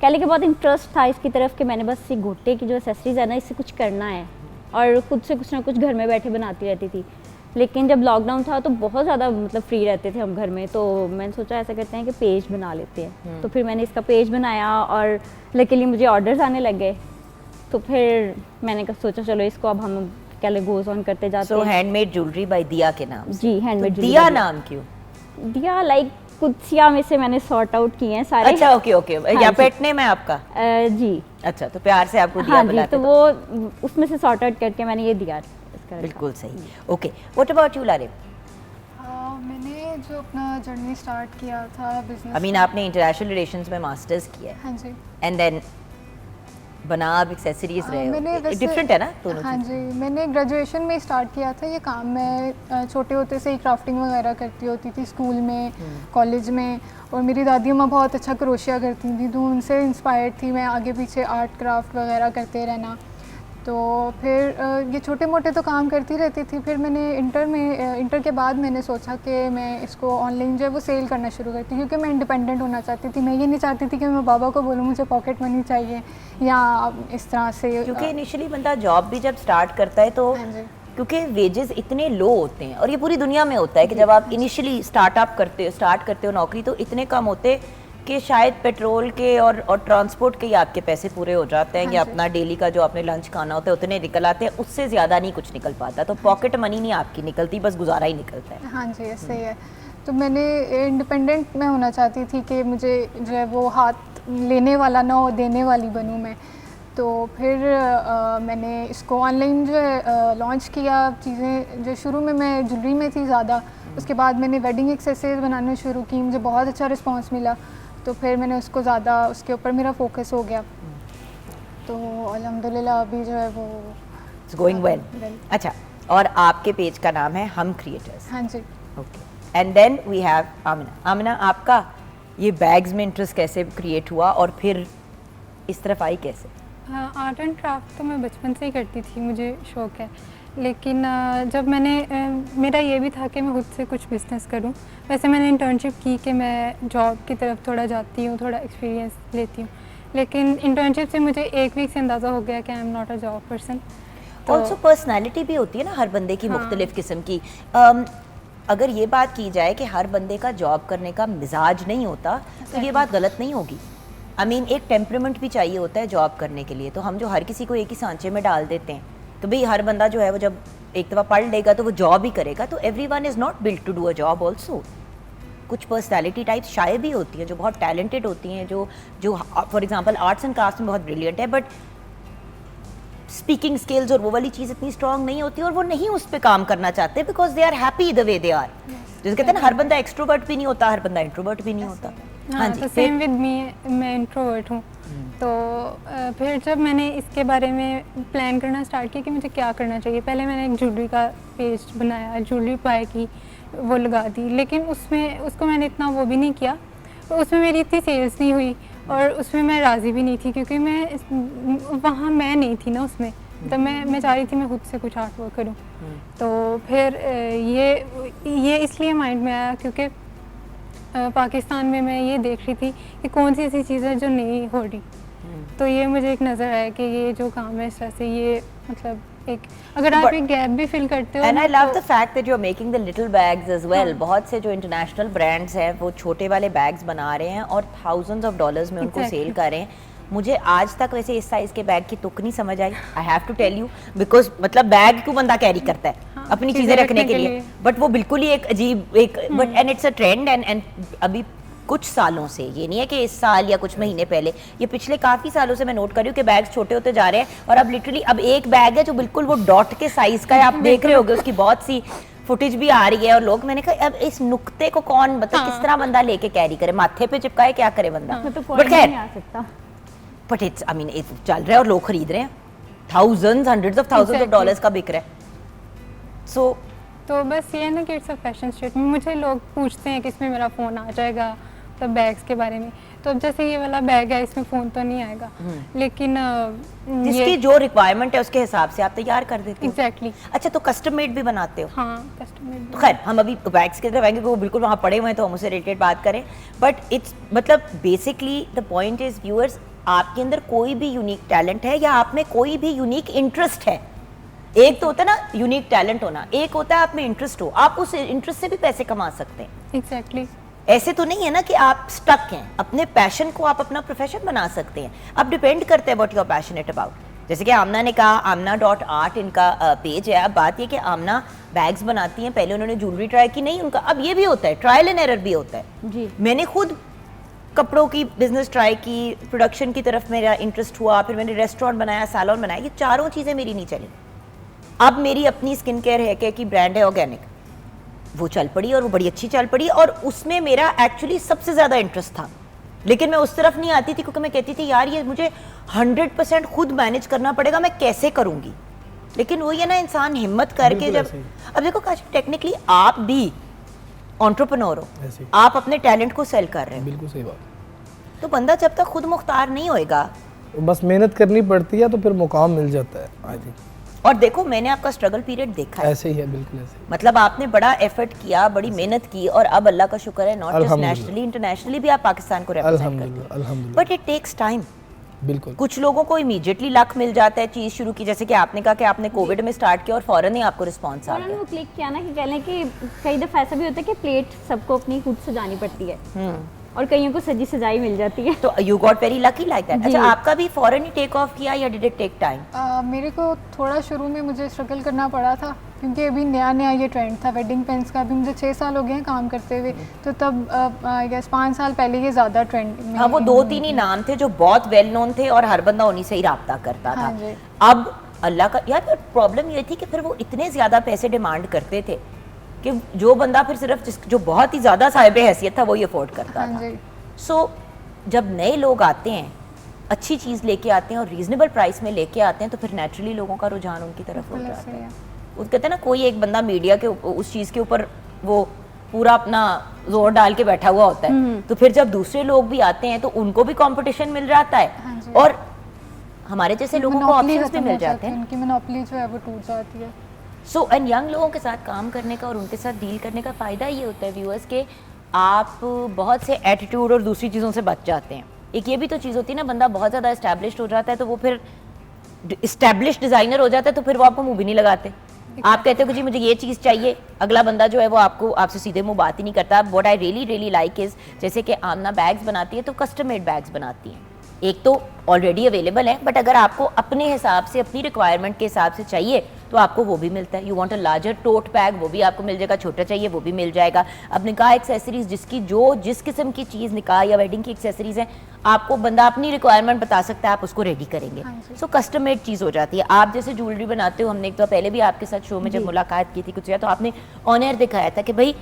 कह लें कि बहुत इंटरेस्ट था इसकी तरफ कि मैंने बस ये गोटे की जो एक्सेसरीज है ना, इससे कुछ करना है, और खुद से कुछ ना कुछ घर में बैठे बनाती रहती थी। लेकिन जब लॉकडाउन था तो बहुत ज़्यादा मतलब फ्री रहते थे हम घर में, तो मैंने सोचा ऐसा करते हैं कि पेज बना लेते हैं। तो फिर मैंने इसका पेज बनाया और लकीली मुझे ऑर्डर्स आने लग गए, तो फिर मैंने सोचा चलो इसको अब हम क्या ले गोज ऑन करते जाते सो हैं। हैंडमेड ज्वेलरी बाय दिया के नाम से। जी, हैंडमेड तो दिया नाम क्यों? दिया लाइक कुदसिया में से मैंने सॉर्ट आउट किए हैं सारे। अच्छा, ओके ओके। हाँ या जी। पेट नेम है आपका? जी अच्छा, तो प्यार से आपको दिया हाँ जी, बुलाते तो वो उसमें से सॉर्ट आउट करके मैंने ये दिया इसका रखा। बिल्कुल सही। Okay, what about you Laraib? मैंने जो अपना जर्नी स्टार्ट किया था बिजनेस, आई मीन आपने इंटरनेशनल रिलेशंस में मास्टर्स किया है, हाँ जी, एंड देन बना आप एक्सेसरीज रहे मैंने हो, वैसे डिफरेंट है ना दोनों हाँ चीज़? जी, मैंने ग्रेजुएशन में स्टार्ट किया था ये काम। मैं छोटे होते से ही क्राफ्टिंग वगैरह करती होती थी स्कूल में, कॉलेज में। और मेरी दादी अम्मा बहुत अच्छा क्रोशिया करती थी, तो उनसे इंस्पायर्ड थी मैं आगे पीछे आर्ट क्राफ्ट वगैरह करते रहना। तो फिर ये छोटे मोटे तो काम करती रहती थी। फिर मैंने इंटर के बाद मैंने सोचा कि मैं इसको ऑनलाइन जो है वो सेल करना शुरू करती, क्योंकि मैं इंडिपेंडेंट होना चाहती थी। मैं ये नहीं चाहती थी कि मैं बाबा को बोलूँ मुझे पॉकेट मनी चाहिए या इस तरह से। क्योंकि इनिशियली बंदा जॉब भी जब स्टार्ट करता है तो हाँ जी। क्योंकि वेजेस इतने लो होते हैं, और ये पूरी दुनिया में होता है कि जब आप इनिशियली स्टार्ट करते हो नौकरी, तो इतने कम होते कि शायद पेट्रोल के और ट्रांसपोर्ट के ही आपके पैसे पूरे हो जाते हैं, हाँ या जी। अपना डेली का जो आपने लंच खाना होता है उतने निकल आते हैं, उससे ज़्यादा नहीं कुछ निकल पाता। तो पॉकेट मनी नहीं आपकी निकलती, बस गुजारा ही निकलता है। हाँ जी, ऐसे ही है। तो मैंने इंडिपेंडेंट मैं होना चाहती थी कि मुझे जो है वो हाथ लेने वाला ना हो, देने वाली बनूँ मैं। तो फिर मैंने इसको ऑनलाइन जो है लॉन्च किया। चीज़ें जो शुरू में मैं ज्वेलरी में थी ज़्यादा, उसके बाद मैंने वेडिंग एक्सेसरीज बनाना शुरू की, मुझे बहुत अच्छा रिस्पांस मिला। तो फिर मैंने उसको ज़्यादा उसके ऊपर मेरा फोकस हो गया। तो अल्हम्दुलिल्लाह अभी जो है वो इट्स गोइंग वेल। अच्छा, और आपके पेज का नाम है हम क्रिएटर्स। हाँ जी। Okay, and then we have Amina. Amina, आपका ये बैग्स में इंटरेस्ट कैसे क्रिएट हुआ और फिर इस तरफ आई कैसे? आर्ट एंड क्राफ्ट तो मैं बचपन से ही करती थी, मुझे शौक़ है। लेकिन जब मैंने मेरा ये भी था कि मैं खुद से कुछ बिज़नेस करूं। वैसे मैंने इंटर्नशिप की कि मैं जॉब की तरफ थोड़ा जाती हूँ, थोड़ा एक्सपीरियंस लेती हूँ, लेकिन इंटर्नशिप से मुझे एक वीक से अंदाज़ा हो गया कि I am not a job person. Also personality भी होती है ना हर बंदे की, मुख्तलिफ किस्म की। अगर ये बात की जाए कि हर बंदे का जॉब करने का मिजाज नहीं होता, तो ये बात गलत नहीं होगी। आई मीन एक टेम्परामेंट भी चाहिए होता है जॉब करने के लिए। तो हम जो हर किसी को एक ही सांचे में डाल देते हैं, तो भाई हर बंदा जो है वो जब एक दफ़ा पढ़ लेगा तो वो जॉब ही करेगा। तो everyone is not built to do a job also. कुछ पर्सनैलिटी टाइप्स शायद भी होती हैं जो बहुत टैलेंटेड होती हैं, जो for example arts and crafts में बहुत ब्रिलियंट है, बट स्पीकिंग स्किल्स और वो वाली चीज़ इतनी स्ट्रांग नहीं होती, और वो नहीं उस पर काम करना चाहते because they are happy the way they are. जैसे कहते हैं ना, हर बंदा एक्सट्रोवर्ट भी नहीं होता, हर बंदा इंट्रोवर्ट भी नहीं होता। हाँ जी, सेम विद मी, मैं इंट्रोवर्ट हूँ। तो फिर जब मैंने इसके बारे में प्लान करना स्टार्ट किया कि मुझे क्या करना चाहिए, पहले मैंने एक ज्वेलरी का पेज बनाया, ज्वेलरी बाय की, वो लगा दी। लेकिन उसको मैंने इतना वो भी नहीं किया, तो उसमें मेरी इतनी सेल्स नहीं हुई, और उसमें मैं राज़ी भी नहीं थी, क्योंकि वहाँ मैं नहीं थी ना उसमें। तो मैं चाह रही थी मैं खुद से कुछ आर्ट वर्क करूँ। तो फिर ये इसलिए माइंड में आया क्योंकि पाकिस्तान में मैं ये देख रही थी कि कौन सी ऐसी चीज़ें जो नहीं हो रही। तो ये मुझे एक नज़र आया कि ये जो काम है इस तरह से, ये मतलब एक अगर आप एक गैप भी फिल करते हो। And I love the fact that you are making the little bags as well. बहुत से जो इंटरनेशनल ब्रांड्स हैं वो छोटे वाले बैग्स बना रहे हैं और थाउजेंड्स ऑफ डॉलर्स में उनको सेल कर रहे हैं। मुझे आज तक वैसे इस साइज के बैग की तुक नहीं समझ आई, I have to tell you, because मतलब बैग क्यों बंदा कैरी करता है अपनी चीजें रखने के लिए, बट वो बिल्कुल ही एक अजीब एक but and it's a trend. And अभी कुछ सालों से, ये नहीं है कि इस साल या कुछ महीने पहले, ये पिछले काफ़ी सालों से मैं नोट कर रही हूँ कि बैग्स छोटे होते जा रहे हैं। और अब लिटरली अब एक बैग है जो बिल्कुल वो डॉट के साइज का है, आप देख रहे होगे, उसकी बहुत सी फुटेज भी आ रही है। और लोग, मैंने कहा अब इस नुक्ते को कौन मतलब किस तरह बंदा लेके कैरी करे, माथे पे चिपकाए, क्या करे बंदा। बट खैर, बट इट्स आई मीन चल रहा है और लोग खरीद रहे हैं, thousands hundreds of thousands of dollars का बिक रहा है। सो तो बस ये है ना कि इट्स अ फैशन स्टेटमेंट। मुझे लोग पूछते हैं कि इसमें मेरा फ़ोन आ जाएगा, तो बैग्स के बारे में। तो अब जैसे ये वाला बैग है, इसमें फ़ोन तो नहीं आएगा, लेकिन जिसकी जो रिक्वायरमेंट है उसके हिसाब से आप तैयार कर देते हो। एग्जैक्टली। अच्छा, तो कस्टम मेड भी बनाते हो? हाँ, कस्टम मेड। तो खैर हम अभी बैग्स की तरफ आएंगे, वो बिल्कुल वहाँ पड़े हुए हैं, तो हम उससे रिलेटेड बात करें। बट इट्स मतलब basically the point is viewers, आपके अंदर कोई भी यूनिक टैलेंट है या आप में कोई भी यूनिक इंटरेस्ट है। एक तो होता है ना यूनिक टैलेंट होना, एक होता है आप में इंटरेस्ट हो, आप उस इंटरेस्ट से भी पैसे कमा सकते हैं। एग्जैक्टली। ऐसे तो नहीं है ना कि आप स्टक हैं, अपने पैशन को आप अपना प्रोफेशन बना सकते हैं। अब डिपेंड करते हैं what you are passionate about. जैसे कि आमना ने कहा, amna.art इनका पेज है। अब बात ये कि आमना बैग्स बनाती हैं, पहले उन्होंने ज्वेलरी ट्राई की, नहीं उनका अब ये भी होता है, ट्रायल एंड एरर भी होता है जी। मैंने खुद कपड़ों की बिजनेस ट्राई की, प्रोडक्शन की तरफ मेरा इंटरेस्ट हुआ, फिर मैंने रेस्टोरेंट बनाया, सैलून बनाया, ये चारों चीज़ें मेरी नहीं चली। अब मेरी अपनी स्किन केयर है कि ब्रांड है ऑर्गेनिक, वो चल पड़ी और वो बड़ी अच्छी चल पड़ी, और उसमें मेरा एक्चुअली सबसे ज़्यादा इंटरेस्ट था। लेकिन मैं उस तरफ नहीं आती थी क्योंकि मैं कहती थी यार ये मुझे 100% खुद मैनेज करना पड़ेगा, मैं कैसे करूंगी। लेकिन वही है ना, इंसान हिम्मत करके बिल्कुल जब ऐसे ही। अब देखो काशिफ, टेक्निकली आप भी एंटरप्रेन्योर हो, ऐसे ही। आप अपने टैलेंट को सेल कर रहे हो, बिल्कुल सही बात। तो बंदा जब तक खुद मुख्तार नहीं होएगा। बस मेहनत करनी पड़ती है तो फिर मुकाम मिल जाता है आई थिंक। और देखो मैंने आपका स्ट्रगल पीरियड देखा है, ऐसे ही है, बिल्कुल ऐसे ही। मतलब आपने बड़ा एफर्ट किया, बड़ी मेहनत की, और अब अल्लाह का शुक्र है नॉट जस्ट अल्हम्दुलिल्लाह। नेशनली इंटरनेशनली भी आप पाकिस्तान को रिप्रेजेंट करते अल्हम्दुलिल्लाह हैं। अल्हम्दुलिल्लाह। But it takes time. बिल्कुल कुछ लोगों को इमीडिएटली लक मिल जाता है, चीज़ शुरू की, जैसे कि आपने कहा कि आपने कोविड में स्टार्ट किया और फौरन ही आपको रिस्पॉन्स आ उन्होंने गया। वो क्लिक किया ना कि कह लें कि कई दफ़ा ऐसा भी होता है कि प्लेट सबको अपनी खुद सजानी पड़ती है और कईयों को सजी सजाई मिल जाती है। तो you got very lucky like that. जी। अच्छा, आपका भी फौरन ही टेक ऑफ किया या डिड इट टेक टाइम? मेरे को थोड़ा शुरू में मुझे स्ट्रगल करना पड़ा था क्योंकि अभी नया नया ये ट्रेंड था वेडिंग पेन्स का। अभी मुझे 6 साल हो गए हैं काम करते हुए, तो तब आई गेस 5 साल पहले ये ज़्यादा ट्रेंड में। हाँ, वो 2-3 ही नाम थे जो बहुत वेल नोन थे और हर बंदा उन्हीं से ही राब्ता करता था। हाँ जी। अब अल्लाह का यार, प्रॉब्लम ये थी कि फिर वो इतने ज़्यादा पैसे डिमांड करते थे कि जो बंदा फिर सिर्फ जो बहुत ही ज़्यादा साहिब हैसियत था वही अफोर्ड करता हाँ था। जी। सो जब नए लोग आते हैं, अच्छी चीज़ लेके आते हैं और रीजनेबल प्राइस में लेके आते हैं, तो फिर नेचुरली लोगों का रुझान उनकी तरफ हो बिल्कुल जाता ऐसे है। ही वो कहते हैं ना, कोई एक बंदा मीडिया के उस चीज़ के ऊपर वो पूरा अपना जोर डाल के बैठा हुआ होता है, तो फिर जब दूसरे लोग भी आते हैं तो उनको भी कंपटीशन मिल जाता हाँ है जी। और हमारे जैसे लोगों को मोनोपोली ऑप्शंस भी खत्म मिल हो जाते जाती है, हैं। उनकी मोनोपोली जो है वो टूट जाती है। सो एंड यंग लोगों के साथ काम करने का और उनके साथ डील करने का फ़ायदा ये होता है व्यूअर्स के आप बहुत से एटीट्यूड और दूसरी चीज़ों से बच जाते हैं। एक ये भी तो चीज़ होती है ना, बंदा बहुत ज़्यादा इस्टेब्लिश्ड हो जाता है तो वो फिर इस्टेब्लिश्ड डिज़ाइनर हो जाता है तो फिर वो आपको मुंह भी नहीं लगाते। आप कहते हो कि जी मुझे ये चीज़ चाहिए, अगला बंदा जो है वो आपसे सीधे मुंह बात ही नहीं करता। What I really like is, जैसे कि आमना बैग्स बनाती है तो कस्टम मेड बैग्स बनाती हैं। एक तो ऑलरेडी अवेलेबल है, बट अगर आपको अपने हिसाब से, अपनी रिक्वायरमेंट के हिसाब से चाहिए तो आपको वो भी मिलता है। You want a larger tote bag, वो भी आपको मिल जाएगा। छोटा चाहिए वो भी मिल जाएगा। अब निकाह एक्सेसरीज, जिस किस्म की चीज़ निकाह या वेडिंग की एक्सेसरीज हैं, आपको बंदा अपनी रिक्वायरमेंट बता सकता है, आप उसको रेडी करेंगे। सो कस्टम मेड चीज़ हो जाती है। आप जैसे ज्वेलरी बनाते हो, हमने एक तो पहले भी आपके साथ शो में जब मुलाकात की थी कुछ, तो आपने ऑन एयर दिखाया था कि भाई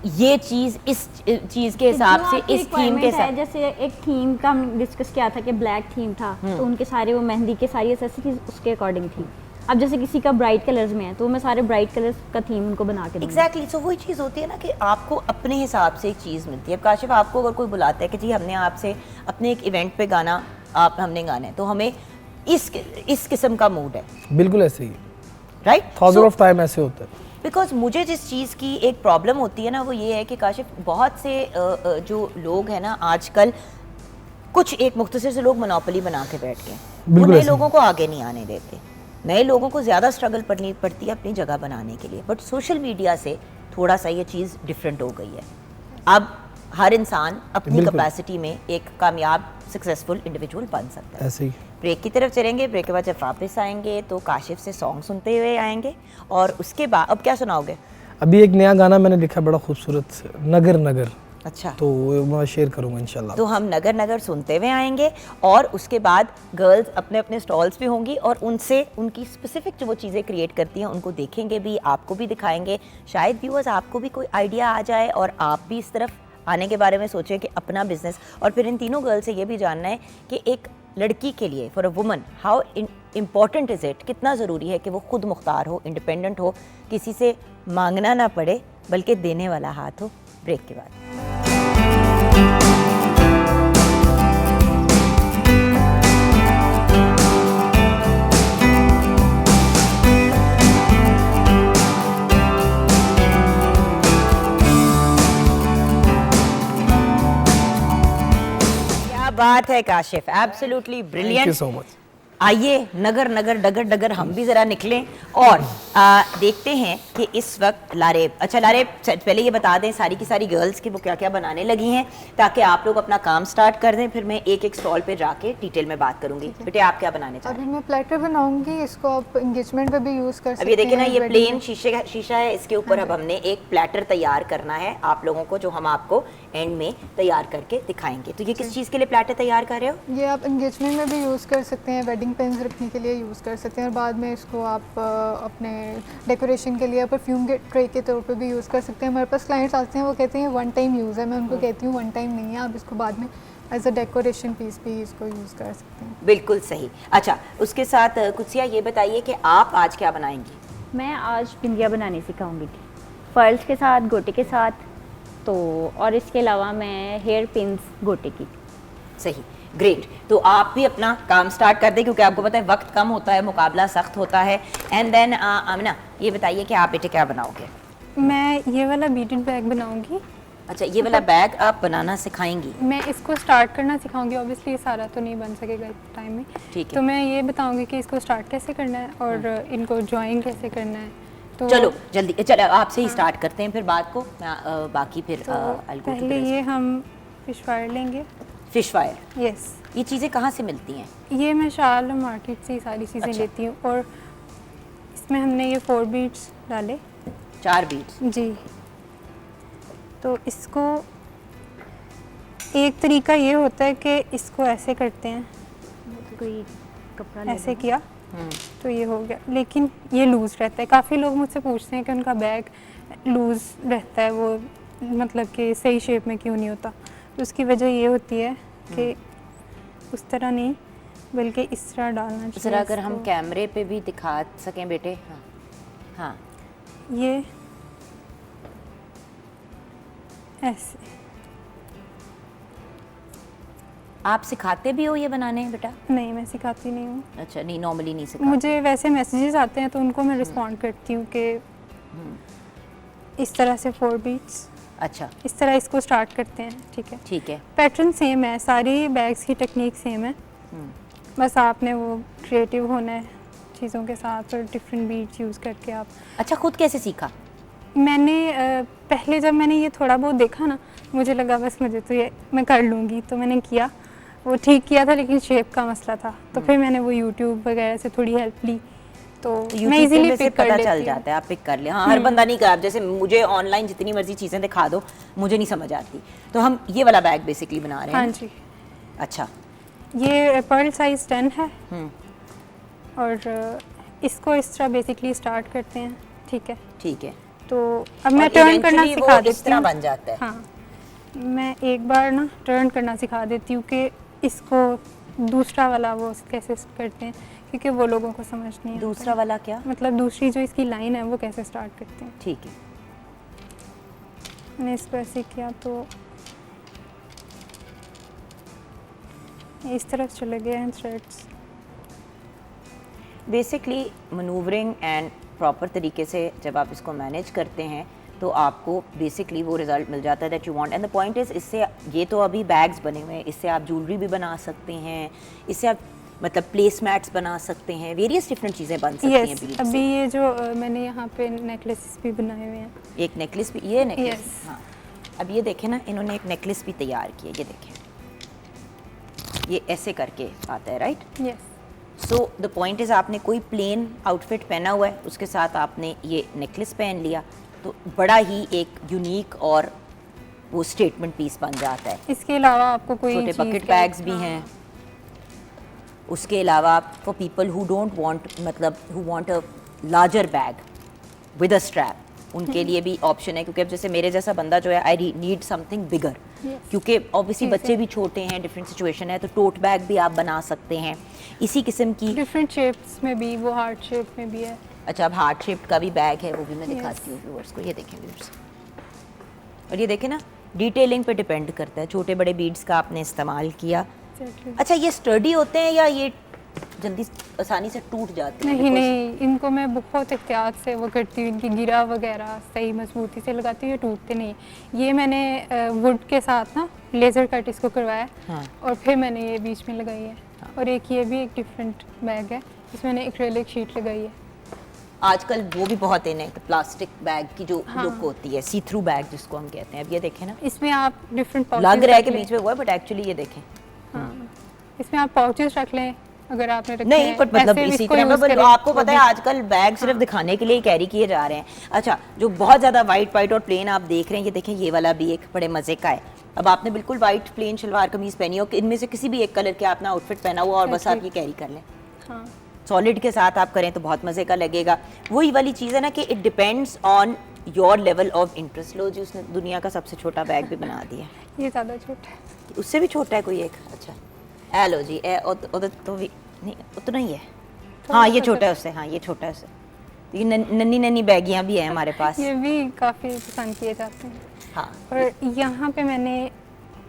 ये चीज़ इस चीज़ के हिसाब से, इस थीम के साथ। जैसे एक थीम का हम डिस्कस किया था कि ब्लैक थीम था, तो उनके सारे वो मेहंदी के सारी एक्सेसरीज उसके अकॉर्डिंग थी। अब जैसे किसी का ब्राइट कलर्स में है तो मैं सारे ब्राइट कलर्स का थीम उनको बना के दूंगी। एग्जैक्टली। सो वही चीज़ होती है ना कि आपको अपने हिसाब से एक चीज़ मिलती है। अब काशिफ, आपको अगर कोई बुलाता है कि जी हमने आपसे अपने एक इवेंट पे गाना हमने गाना है, तो हमें इस किस्म का मूड है, बिल्कुल ऐसे ही। राइट? फादर ऑफ टाइम ऐसे होता है। बिकॉज मुझे जिस चीज़ की एक प्रॉब्लम होती है ना, वो ये है कि काशिफ बहुत से जो लोग हैं ना आजकल, कुछ एक मुख्तसर से लोग मोनोपोली बना के बैठ गए, वो बिल्कुल नए ऐसे। लोगों को आगे नहीं आने देते। नए लोगों को ज़्यादा स्ट्रगल करनी पड़ती है अपनी जगह बनाने के लिए। बट सोशल मीडिया से थोड़ा सा ये चीज़ डिफरेंट हो गई है। अब हर इंसान अपनी बिल्कुल। कैपेसिटी में एक कामयाब सक्सेसफुल इंडिविजुअल बन सकता है। ऐसे ही। ब्रेक की तरफ चलेंगे। ब्रेक के बाद जब वापस आएंगे तो काशिफ से सॉन्ग सुनते हुए आएंगे, और उसके बाद अब क्या सुनाओगे? अभी एक नया गाना मैंने लिखा बड़ा खूबसूरत से, नगर नगर, अच्छा, तो वो मैं शेयर करूंगा इंशाल्लाह। तो हम नगर नगर सुनते हुए आएंगे और उसके बाद गर्ल्स अपने अपने स्टॉल्स पे होंगी और उनसे उनकी स्पेसिफिक जो वो चीज़ें क्रिएट करती हैं उनको देखेंगे भी, आपको भी दिखाएंगे। शायद व्यूअर्स आपको भी कोई आइडिया आ जाए और आप भी इस तरफ आने के बारे में सोचें कि अपना बिजनेस। और फिर इन तीनों गर्ल्स से ये भी जानना है कि एक लड़की के लिए, for a woman, how important is it, कितना ज़रूरी है कि वो खुद मुख्तार हो, इंडिपेंडेंट हो, किसी से मांगना ना पड़े बल्कि देने वाला हाथ हो। ब्रेक के बाद बात है Kashif, absolutely thank you brilliant. So much. आइए नगर नगर डगर डगर हम भी ज़रा निकलें और देखते हैं कि इस वक्त लारेब, अच्छा लारेब पहले ये बता दें सारी की सारी गर्ल्स की वो क्या क्या बनाने लगी हैं ताकि आप लोग अपना काम स्टार्ट कर दें, फिर मैं एक एक स्टॉल पे जाके डिटेल में बात करूंगी। बेटे आप क्या बनाने चाह रहे अभी मैं प्लेटर बनाऊंगी, इसको आप एंगेजमेंट पे भी यूज़ कर हैं? सकते अब ये देखिए ना, हैं, ये wedding प्लेन शीशा है, इसके ऊपर अब हमने एक प्लेटर तैयार करना है आप लोगों को, जो हम आपको एंड में तैयार करके दिखाएंगे। तो ये किस चीज़ के लिए प्लेटर तैयार कर रहे हो? ये आप एंगेजमेंट में भी यूज़ कर सकते हैं, वेडिंग पेन्स रखने के लिए यूज़ कर सकते हैं, और बाद में इसको आप अपने डेकोरेशन के लिए परफ्यूम के ट्रे के तौर पे भी यूज़ कर सकते हैं। हमारे पास क्लाइंट्स आते हैं, वो कहते हैं वन टाइम यूज़ है, मैं उनको कहती हूँ वन टाइम नहीं है, आप इसको बाद में एज अ डेकोरेशन पीस भी इसको यूज़ कर सकते हैं। बिल्कुल सही। अच्छा, उसके साथ कुत्सिया ये बताइए कि आप आज क्या बनाएंगी? मैं आज बिंदिया बनानी सिखाऊंगी थी, पर्ल्स के साथ, गोटे के साथ, तो और इसके अलावा मैं हेयर पिन्स गोटे की। सही, ग्रेट। तो आप भी अपना काम स्टार्ट कर दें, क्योंकि आपको पता है वक्त कम होता है, मुकाबला सख्त होता है। एंड देन आमिना, ये बताइए कि आप बेटे क्या बनाओगे? मैं ये वाला बीटेड बैग बनाऊंगी। अच्छा, ये वाला बैग आप बनाना सिखाएंगी? मैं इसको स्टार्ट करना सिखाऊंगी, ऑब्वियसली ये सारा तो नहीं बन सकेगा इस टाइम में, ठीक है। तो मैं ये बताऊंगी कि इसको स्टार्ट कैसे करना है और इनको ड्राइंग कैसे करना है। तो चलो जल्दी, चलो आपसे ही स्टार्ट करते हैं, फिर बात को मैं बाकी फिर तो पहले ये हम फिश फायर लेंगे। फिश फायर, यस, ये चीज़ें कहाँ से मिलती हैं? ये मैं शाल मार्केट से ही सारी चीज़ें अच्छा। लेती हूँ, और इसमें हमने ये 4 बीट्स डाले। 4 बीट्स। जी, तो इसको एक तरीका ये होता है कि इसको ऐसे करते हैं, कोई कपड़ा ऐसे किया तो ये हो गया, लेकिन ये लूज़ रहता है। काफ़ी लोग मुझसे पूछते हैं कि उनका बैग लूज़ रहता है, वो मतलब कि सही शेप में क्यों नहीं होता। तो उसकी वजह ये होती है कि उस तरह नहीं, बल्कि इस तरह डालना चाहिए। ज़रा अगर हम इसको। कैमरे पे भी दिखा सकें बेटे। हाँ हाँ, ये ऐसे। आप सिखाते भी हो ये बनाने बेटा? नहीं, मैं सिखाती नहीं हूँ, अच्छा, नहीं नॉर्मली नहीं सिखाते। मुझे वैसे मैसेजेस आते हैं तो उनको मैं रिस्पॉन्ड करती हूँ कि इस तरह से 4 बीट्स, अच्छा, इस तरह इसको स्टार्ट करते हैं। ठीक है, ठीक है। पैटर्न सेम है, सारी बैग्स की टेक्निक सेम है, बस आपने वो क्रिएटिव होना है चीज़ों के साथ और डिफरेंट बीट्स यूज़ करके आप। अच्छा, खुद कैसे सीखा? मैंने पहले जब मैंने ये थोड़ा बहुत देखा ना, मुझे लगा बस मुझे तो ये मैं कर लूँगी, तो मैंने किया, वो ठीक किया था, लेकिन शेप का मसला था, तो फिर मैंने वो यूट्यूब वगैरह से थोड़ी हेल्प ली, तो मैं इजीली पिक कर पता लेती चल हूँ। जाता है, आप पिक कर ले। हाँ, हर बंदा नहीं कर, जैसे मुझे ऑनलाइन जितनी मर्जी चीज़ें दिखा दो, मुझे नहीं समझ आती। तो हम ये वाला बैग बेसिकली बना रहे हैं। हाँ जी, अच्छा, ये पर्ल साइज 10 है, और इसको इस तरह बेसिकली स्टार्ट करते हैं। ठीक है, ठीक है। तो अब मैं और टर्न करना eventually वो सिखा इस देती तरह हूँ। बन जाता है। हाँ, मैं एक बार ना टर्न करना सिखा देती हूँ कि इसको दूसरा वाला वो कैसे करते हैं, क्योंकि वो लोगों को समझ नहीं आता। दूसरा वाला क्या? मतलब दूसरी जो इसकी लाइन है वो कैसे स्टार्ट करते हैं। ठीक है। मैंने इसको ऐसे किया तो इस तरफ चले गए हैं threads. Basically manoeuvring and proper तरीके से जब आप इसको मैनेज करते हैं तो आपको बेसिकली वो रिज़ल्ट मिल जाता है that you want. And the point is, इससे ये तो अभी बैग्स बने हुए हैं, इससे आप ज्वेलरी भी बना सकते हैं, इससे आप मतलब प्लेस मैट्स बना सकते हैं, वेरियस डिफरेंट चीज़ें बन सकती हैं यस, beads अभी से। ये जो मैंने यहाँ पे नेकलेसेस भी बनाए हुए हैं। एक नेकलेस भी, ये नेकलेस Yes. हाँ, अब ये देखें ना, इन्होंने एक नेकलेस भी तैयार किया, ये देखें, ये ऐसे करके आता है, right? Yes, so the point is, आपने कोई प्लेन आउटफिट पहना हुआ है, उसके साथ आपने ये नेकलेस पहन लिया, तो बड़ा ही एक यूनिक और वो स्टेटमेंट पीस बन जाता है। इसके अलावा आपको कोई छोटे चीज़ बकेट का- बैग्स भी हाँ, हैं। उसके अलावा for people who don't want, मतलब who want a larger bag with a strap, उनके लिए भी ऑप्शन है, क्योंकि अब जैसे मेरे जैसा बंदा जो है, आई नीड समथिंग बिगर, क्योंकि ऑब्वियसली बच्चे भी छोटे हैं, डिफरेंट सिचुएशन है, तो टोट बैग भी आप बना सकते हैं इसी किस्म की। डिफरेंट शेप्स में भी, वो हार्ट शेप में भी है। अच्छा, अब हार्ट शेप्ड का भी बैग है, वो भी मैं Yes. दिखाती हूँ व्यूअर्स को। ये देखें व्यूअर्स, और ये देखें ना, डिटेलिंग पे डिपेंड करता है, छोटे बड़े बीड्स का आपने इस्तेमाल किया। Exactly. अच्छा, ये स्टडी होते हैं या ये जल्दी आसानी से टूट जाते हैं? नहीं Because- नहीं, इनको मैं बहुत एहतियात से वो करती हूँ, इनकी गिरा वगैरह सही मजबूती से लगाती हूँ, ये टूटते नहीं। ये मैंने वुड के साथ ना लेज़र कट इसको करवाया, हाँ। और फिर मैंने ये बीच में लगाई है। और एक ये भी एक डिफरेंट बैग है, इसमें मैंने एक्रेलिक शीट लगाई है। आजकल वो भी बहुत इन है, प्लास्टिक बैग की जो हाँ। लुक होती है, सी थ्रू बैग जिसको हम कहते हैं। अब ये देखें ना, इसमें आप डिफरेंट लग रहा है कि बीच में हुआ है, बट एक्चुअली ये देखें, हाँ, इसमें आप पाउचेस रख लें, अगर आपने रखे नहीं हैं, बट मतलब ऐसे इसी इसको तरह use मतलब करें, आपको वो पता है भी- आजकल बैग सिर्फ दिखाने के लिए ही कैरी किए जा रहे हैं। अच्छा, जो बहुत ज़्यादा वाइट वाइट और प्लेन आप देख रहे हैं, ये देखें, ये वाला भी एक बड़े मज़े का है। अब आपने बिल्कुल वाइट प्लेन शलवार कमीज पहनी हो, इनमें से किसी भी एक कलर के आपने आउटफिट पहना हुआ और बस आप ये कैरी कर लें, हाँ सॉलिड के साथ आप करें तो बहुत मज़े का लगेगा। वही वाली चीज़ है ना कि it depends on your level of interest. लो जी, उसने दुनिया का सबसे छोटा बैग भी बना दिया। ये ज़्यादा छोटा है। उससे भी छोटा है कोई एक? अच्छा, ए लो जी, तो भी नहीं, उतना ही है। हाँ, ये छोटा है उससे, हाँ ये छोटा है उससे। तो ये नन्नी नन्नी बैगियाँ भी हैं हमारे पास। ये भी काफ़ी पसंद किए जाते हैं। हाँ, और यहाँ पे मैंने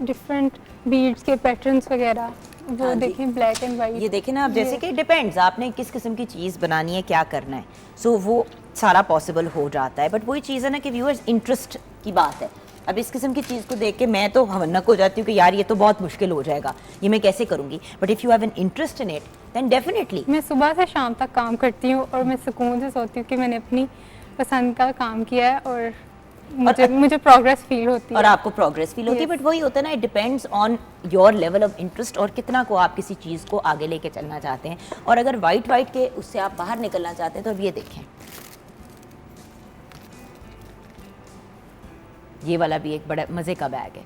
डिफरेंट बीड्स के पैटर्न्स वगैरह वो हाँ जी। देखें, ब्लैक एंड वाइट। ये देखें ना आप, जैसे कि डिपेंड्स आपने किस किस्म की चीज़ बनानी है, क्या करना है, सो वो सारा पॉसिबल हो जाता है। बट वही चीज़ है ना कि व्यूअर्स, इंटरेस्ट की बात है। अब इस किस्म की चीज़ को देख के मैं तो हवन्नक हो जाती हूँ कि यार ये तो बहुत मुश्किल हो जाएगा, ये मैं कैसे करूँगी। But if you have an interest in it then definitely. मैं सुबह से शाम तक काम करती हूँ और मैं सुकून से सोती हूँ कि मैंने अपनी पसंद का काम किया है और मुझे प्रोग्रेस फील होती और है। आपको प्रोग्रेस फील होती है। Yes. बट वही होता है ना, it depends on your level of interest और कितना को आप किसी चीज़ को आगे लेके चलना चाहते हैं। और अगर वाइट वाइट के उससे आप बाहर निकलना चाहते हैं तो अब ये देखें, ये वाला भी एक बड़ा मज़े का बैग है।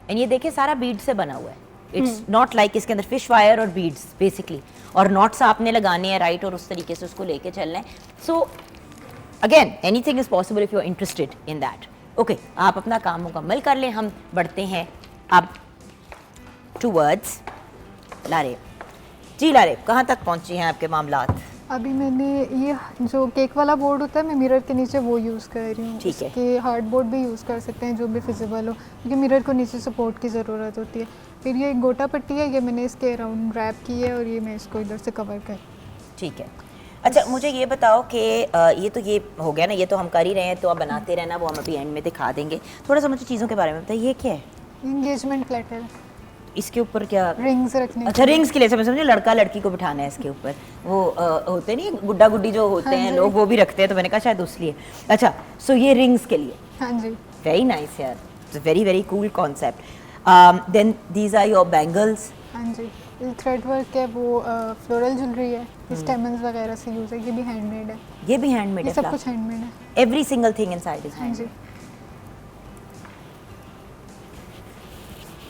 एंड ये देखें, सारा बीड से बना हुआ है। इट्स नॉट लाइक इसके अंदर फिश वायर और बीड्स बेसिकली, और नॉट्स आपने लगाने हैं राइट, और उस तरीके से उसको लेके चलना है। So again, anything is possible if you are interested in that. Okay, आप अपना काम मुकम्मल कर लें, हम बढ़ते हैं अब टूवर्ड्स लारेब। जी लारेब, कहाँ तक पहुँची हैं आपके मामलात? अभी मैंने ये जो केक वाला बोर्ड होता है, मैं मिरर के नीचे वो यूज़ कर रही हूँ। ठीक है। कि हार्ड बोर्ड भी यूज़ कर सकते हैं जो भी फिजिबल हो, क्योंकि मिरर को नीचे सपोर्ट की ज़रूरत होती है। फिर ये एक गोटा पट्टी है, ये मैंने इसके अराउंड रैप की है और ये मैं इसको इधर से कवर कर। ठीक है। अच्छा, मुझे ये बताओ कि ये तो ये हो गया ना, ये तो हम कर ही रहे हैं, तो आप बनाते रहना, वो हम अभी एंड में दिखा देंगे। थोड़ा सा मुझे चीज़ों के बारे में बताइए, ये क्या है? इंगेजमेंट प्लेटर, इसके ऊपर क्या? रिंग्स रखने अच्छा, रिंग्स के लिए समझे, लड़का लड़की को बिठाना है इसके ऊपर। वो होते नहीं गुड्डा गुड्डी जो होते हैं लोग, वो भी रखते हैं, तो मैंने कहा शायद उसलिए। अच्छा, सो ये रिंग्स के लिए। हाँ जी। वेरी नाइस यार, it's very very cool concept. Then these are your bangles. हाँ जी, थ्रेड वर्क है, वो फ्लोरल ज्वेलरी है, स्टेमन्स वगैरह से यूज़ है। ये भी हैंडमेड है। ये भी हैंडमेड ये है? सब कुछ हैंडमेड है। Every single thing inside is हाँ जी। हैंडमेड।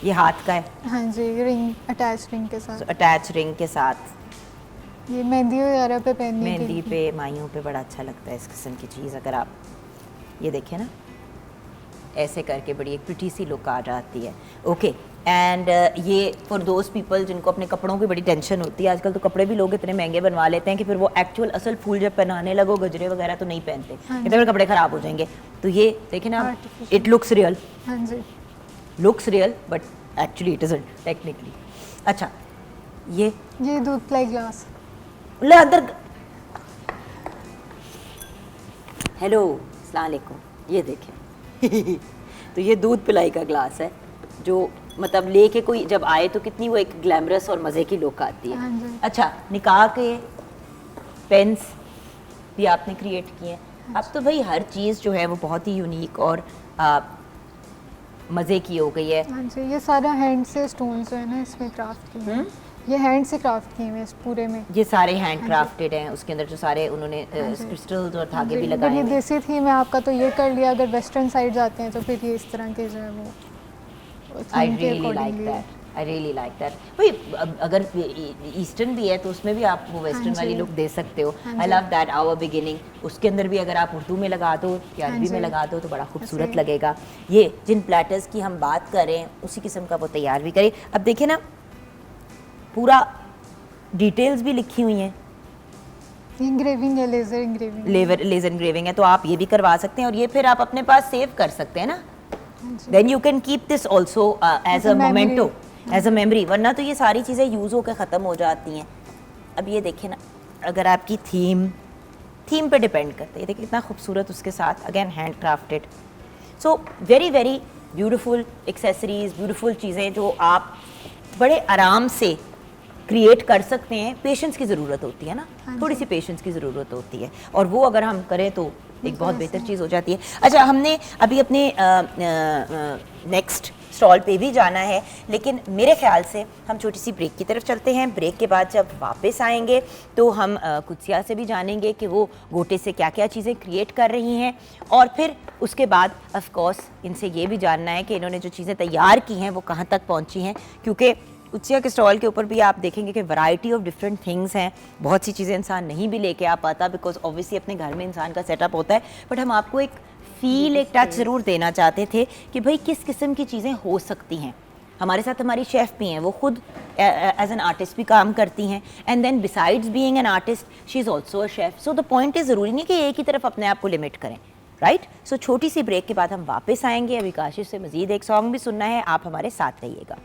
ये हाथ का है? हाँ जी, रिंग, अटैच रिंग के साथ। अटैच रिंग के साथ। ये मेहंदी वगैरह पे पहनने के मेहंदी लिए। पे, माइयों पे बड़ा अच्छा लगता है इस किस्म की चीज़। अगर आप ये देखें ना, ऐसे करके बड़ी एक प्रिटी सी लुक आ जाती है। ओके, एंड ये फॉर दोज पीपल जिनको अपने कपड़ों की बड़ी टेंशन होती है। आजकल तो कपड़े भी लोग इतने महंगे बनवा लेते हैं कि फिर वो एक्चुअल असल फूल जब पहनाने लगो, गजरे वगैरह, तो नहीं पहनते, कहते फिर कपड़े ख़राब हो जाएंगे। तो ये देखें ना, इट लुक्स रियल, हाँ जी। Looks real but actually it isn't technically. अच्छा, ये दूध प्लाई ग्लास। ले अंदर। हेलो, अस्सलाम वालेकुम। ये देखें तो ये दूध पिलाई का ग्लास है, जो मतलब लेके कोई जब आए तो कितनी वो एक ग्लैमरस और मज़े की लुक आती हाँ है। जी। अच्छा, निकाह के पेन्स भी आपने क्रिएट किए हैं। अब तो भाई हर चीज़ जो है वो बहुत ही यूनिक और मज़े की हो गई है। हाँ जी, ये सारा हैंड से स्टोन जो है ना इसमें क्राफ्ट किए हैं। ये हैंड से क्राफ्ट किए हुए इस पूरे में। ये सारे हैंड क्राफ्टेड हैं, उसके अंदर जो सारे उन्होंने क्रिस्टल्स और धागे भी लगाए अगर ये हैं। देसी थी मैं आपका तो ये कर लिया, अगर वेस्टर्न साइड जाते हैं तो फिर ये इस तरह के जो है वो आई theme के really like accordingly। That, I really like that. भाई अगर ईस्टर्न भी है तो उसमें भी आप वो वेस्टर्न वाली लुक दे सकते हो। I love that our beginning. उसके अंदर भी अगर आप उर्दू में लगा दो या अरबी में लगा दो तो बड़ा खूबसूरत लगेगा। ये जिन प्लेटर्स की हम बात कर रहे हैं उसी किस्म का वो तैयार भी करें। अब देखिए ना, पूरा डिटेल्स भी लिखी हुई हैं। इंग्रेविंग है, लेजर इंग्रेविंग। लेजर इंग्रेविंग है, तो आप ये भी करवा सकते हैं और ये फिर आप अपने पास सेव कर सकते हैं ना। Then you can keep this also as a memento, as a memory. वरना तो ये सारी चीज़ें यूज़ होकर ख़त्म हो जाती हैं। अब ये देखिए ना, अगर आपकी थीम पे डिपेंड करता है। ये देखिए कितना खूबसूरत उसके साथ, again hand crafted. So very very beautiful accessories, beautiful चीज़ें जो आप बड़े आराम से क्रिएट कर सकते हैं। पेशेंस की ज़रूरत होती है ना, थोड़ी सी पेशेंस की ज़रूरत होती है, और वो अगर हम करें तो एक बहुत बेहतर चीज़ हो जाती है। अच्छा, हमने अभी अपने नेक्स्ट स्टॉल पे भी जाना है, लेकिन मेरे ख्याल से हम छोटी सी ब्रेक की तरफ चलते हैं। ब्रेक के बाद जब वापस आएंगे तो हम कुत्सिया से भी जानेंगे कि वो गोटे से क्या क्या चीज़ें क्रिएट कर रही हैं, और फिर उसके बाद ऑफ कोर्स इनसे ये भी जानना है कि इन्होंने जो चीज़ें तैयार की हैं वो कहाँ तक पहुँची हैं, क्योंकि कुत्सिया के स्टॉल के ऊपर भी आप देखेंगे कि वैरायटी ऑफ डिफरेंट थिंग्स हैं। बहुत सी चीज़ें इंसान नहीं भी लेके आ पाता बिकॉज ऑब्वियसली अपने घर में इंसान का सेटअप होता है, बट हम आपको एक फील, एक टच ज़रूर देना चाहते थे कि भाई किस किस्म की चीज़ें हो सकती हैं। हमारे साथ हमारी शेफ़ भी हैं, वो खुद एज एन आर्टिस्ट भी काम करती हैं, and then besides being an artist she is also a chef. So the point is ज़रूरी नहीं कि एक ही तरफ अपने आप को लिमिट करें, राइट। सो छोटी सी ब्रेक के बाद हम वापस आएंगे। अभी काशिश से मज़ीद एक सॉन्ग भी सुनना है, आप हमारे साथ रहिएगा।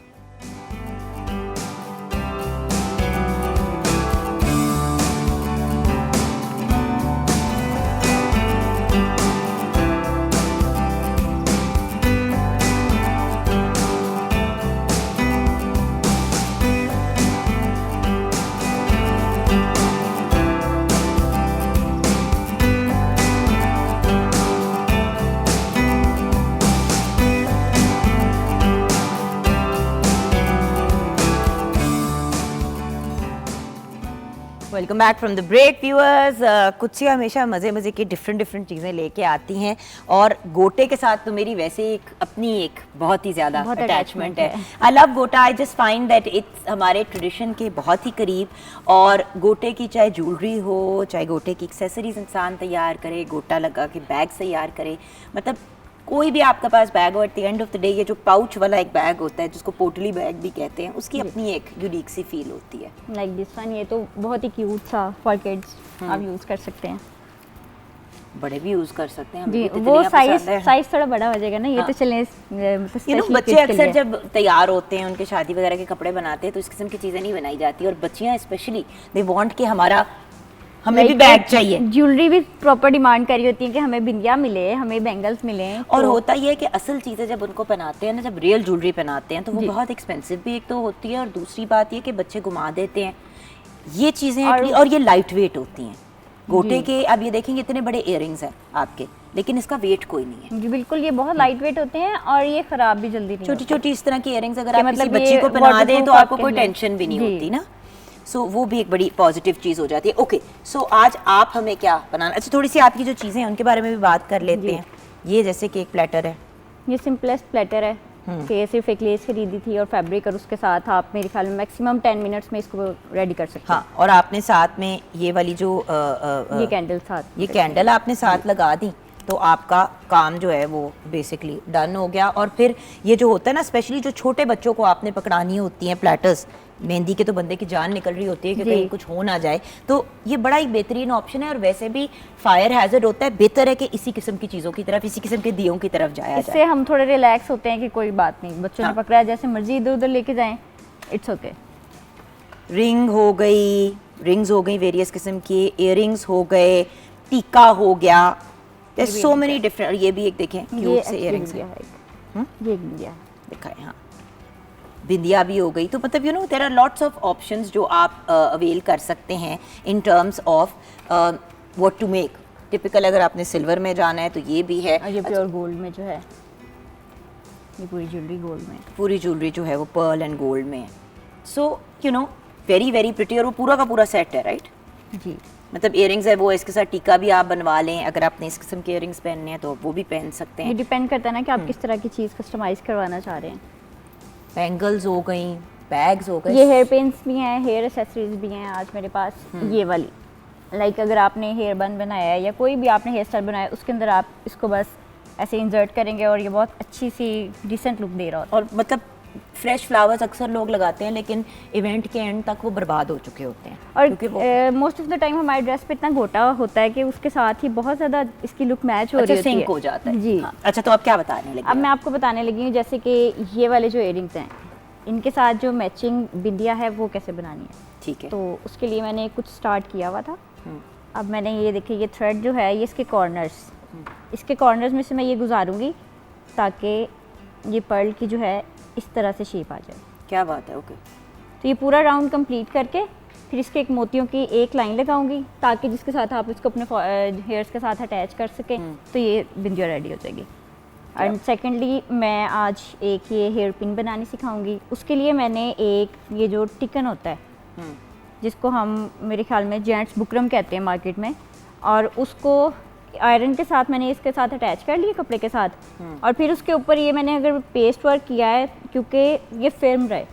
Welcome back from the break viewers. कुत्सिया हमेशा मज़े की डिफरेंट चीज़ें लेके आती हैं, और गोटे के साथ तो मेरी वैसे एक अपनी एक बहुत ही ज़्यादा अटैचमेंट है। आई लव गोटा, I just find that it's हमारे ट्रेडिशन के बहुत ही करीब। और गोटे की चाहे ज्वेलरी हो, चाहे गोटे की एक्सेसरीज इंसान तैयार करे, गोटा लगा के बैग तैयार करे, मतलब कोई भी आपके पास बैग हो, at the end of the day ये जो पाउच वाला एक बैग होता है जिसको पोटली बैग भी कहते हैं, उसकी अपनी एक यूनिक सी फील होती है। लाइक दिस वन, ये तो बहुत ही क्यूट सा फॉर किड्स आप यूज़ कर सकते हैं। बड़े भी यूज़ कर सकते हैं जी, वो साइज थोड़ा बड़ा हो जाएगा ना, ये तो चले बच्चे अक्सर जब तैयार होते हैं, उनके शादी वगैरह के कपड़े बनाते हैं, तो इस किस्म की चीज़ें नहीं बनाई जाती, और बच्चियाँ स्पेशली दे वांट कि हमें भी बैग चाहिए। ज्वेलरी भी प्रॉपर डिमांड करी होती है कि हमें बिंदिया मिले, हमें बैंगल्स मिले। और होता ये है कि असल चीज़ें जब उनको पहनाते हैं ना, जब रियल ज्वेलरी पहनाते हैं तो वो बहुत एक्सपेंसिव भी एक तो होती है, और दूसरी बात ये कि बच्चे घुमा देते हैं ये चीज़ें, और ये लाइट वेट होती हैं। गोटे के अब ये देखेंगे इतने बड़े इयररिंग्स हैं आपके, लेकिन इसका वेट कोई नहीं है। जी बिल्कुल, ये बहुत लाइट वेट होते हैं और ये खराब भी जल्दी नहीं होते। छोटी इस तरह की इयररिंग्स अगर आप किसी बच्ची को पहना दें तो आपको कोई टेंशन भी नहीं होती ना। सो वो भी एक बड़ी पॉजिटिव चीज़ हो जाती है। ओके, सो आज आप हमें क्या बनाना, अच्छा थोड़ी सी आपकी जो चीज़ें हैं उनके बारे में भी बात कर लेते हैं। ये जैसे कि एक प्लेटर है, ये सिंपलेस्ट प्लेटर है कि सिर्फ एक लेस खरीदी थी और फैब्रिक, और उसके साथ आप मेरे ख्याल में मैक्सिमम 10 मिनट्स में इसको रेडी कर सकते हैं। हाँ, और आपने साथ में ये वाली जो ये कैंडल साथ, ये कैंडल आपने साथ लगा दी तो आपका काम जो है वो बेसिकली डन हो गया। और फिर ये जो होता है ना, स्पेशली जो छोटे बच्चों को आपने पकड़ानी होती हैं प्लेटर्स, मेहंदी के तो बंदे की जान निकल रही होती है कि कहीं कुछ हो ना जाए, तो ये बड़ा एक बेहतरीन ऑप्शन है। और वैसे भी फायर हैजर्ड होता है, बेहतर है कि इसी किस्म की चीज़ों की तरफ, इसी किस्म के दियों की तरफ जाया जाए। इससे हम थोड़े रिलैक्स होते हैं कि कोई बात नहीं, बच्चों ने पकड़ा है जैसे मर्जी इधर उधर लेके जाएं, इट्स ओके। रिंग हो गई, रिंग्स हो गई वेरियस किस्म की, इयररिंग्स हो गए, टीका हो गया, देयर सो मेनी डिफरेंट। ये भी एक देखें क्यूट से इयररिंग्स है, ये बिंदिया दिखाएं। हाँ, बिंदिया भी हो गई। तो मतलब there are lots of options जो आप अवेल कर सकते हैं in terms of what to make. Typical अगर आपने सिल्वर में जाना है तो ये भी है, और ये प्योर गोल्ड में जो है, ये पूरी ज्वेलरी गोल्ड में, पूरी ज्वेलरी जो है वो पर्ल एंड गोल्ड में है। सो वेरी वेरी प्रिटी, और वो पूरा का पूरा सेट है, राइट जी। मतलब इयररिंग्स है वो, इसके साथ टीका भी आप बनवा लें। अगर आपने इस किस्म के इयररिंग्स पहनने हैं तो वो भी पहन सकते ये हैं। डिपेंड करता है ना कि आप किस तरह की चीज़ कस्टमाइज करवाना चाह रहे हैं। बैंगल्स हो गई, बैग्स हो गए, ये हेयर पेंस भी हैं, हेयर एक्सेसरीज भी हैं आज मेरे पास। ये वाली लाइक अगर आपने हेयर बन बनाया है या कोई भी आपने हेयर स्टाइल बनाया है, उसके अंदर आप इसको बस ऐसे इंसर्ट करेंगे और ये बहुत अच्छी सी डिसेंट लुक दे रहा होता है। और मतलब फ्रेश फ्लावर्स अक्सर लोग लगाते हैं, लेकिन इवेंट के एंड तक वो बर्बाद हो चुके होते हैं। और मोस्ट ऑफ द टाइम हमारे ड्रेस पे इतना गोटा होता है कि उसके साथ ही बहुत ज़्यादा इसकी लुक मैच हो रही होती है, सिंक हो जाता है जी। हाँ। अच्छा, तो आप क्या बताने लगे? अब मैं आपको बताने लगी हूँ जैसे कि ये वाले जो इयररिंग्स हैं, इनके साथ जो मैचिंग बिंदिया है वो कैसे बनानी है। ठीक है, तो उसके लिए मैंने कुछ स्टार्ट किया हुआ था। अब मैंने ये देखिए, ये थ्रेड जो है ये इसके कॉर्नर्स में से मैं ये गुजारूंगी ताकि ये पर्ल की जो है इस तरह से शेप आ जाए। क्या बात है, ओके। तो ये पूरा राउंड कंप्लीट करके फिर इसके एक मोतियों की एक लाइन लगाऊंगी ताकि जिसके साथ आप इसको अपने हेयर्स के साथ अटैच कर सकें। तो ये बिंदिया रेडी हो जाएगी। एंड सेकेंडली मैं आज एक ये हेयर पिन बनानी सिखाऊंगी। उसके लिए मैंने एक ये जो टिकन होता है जिसको हम मेरे ख्याल में जेंट्स बुकरम कहते हैं मार्केट में, और उसको आयरन के साथ मैंने इसके साथ अटैच कर लिया कपड़े के साथ, और फिर उसके ऊपर ये मैंने अगर पेस्ट वर्क किया है क्योंकि ये फिल्म रहे,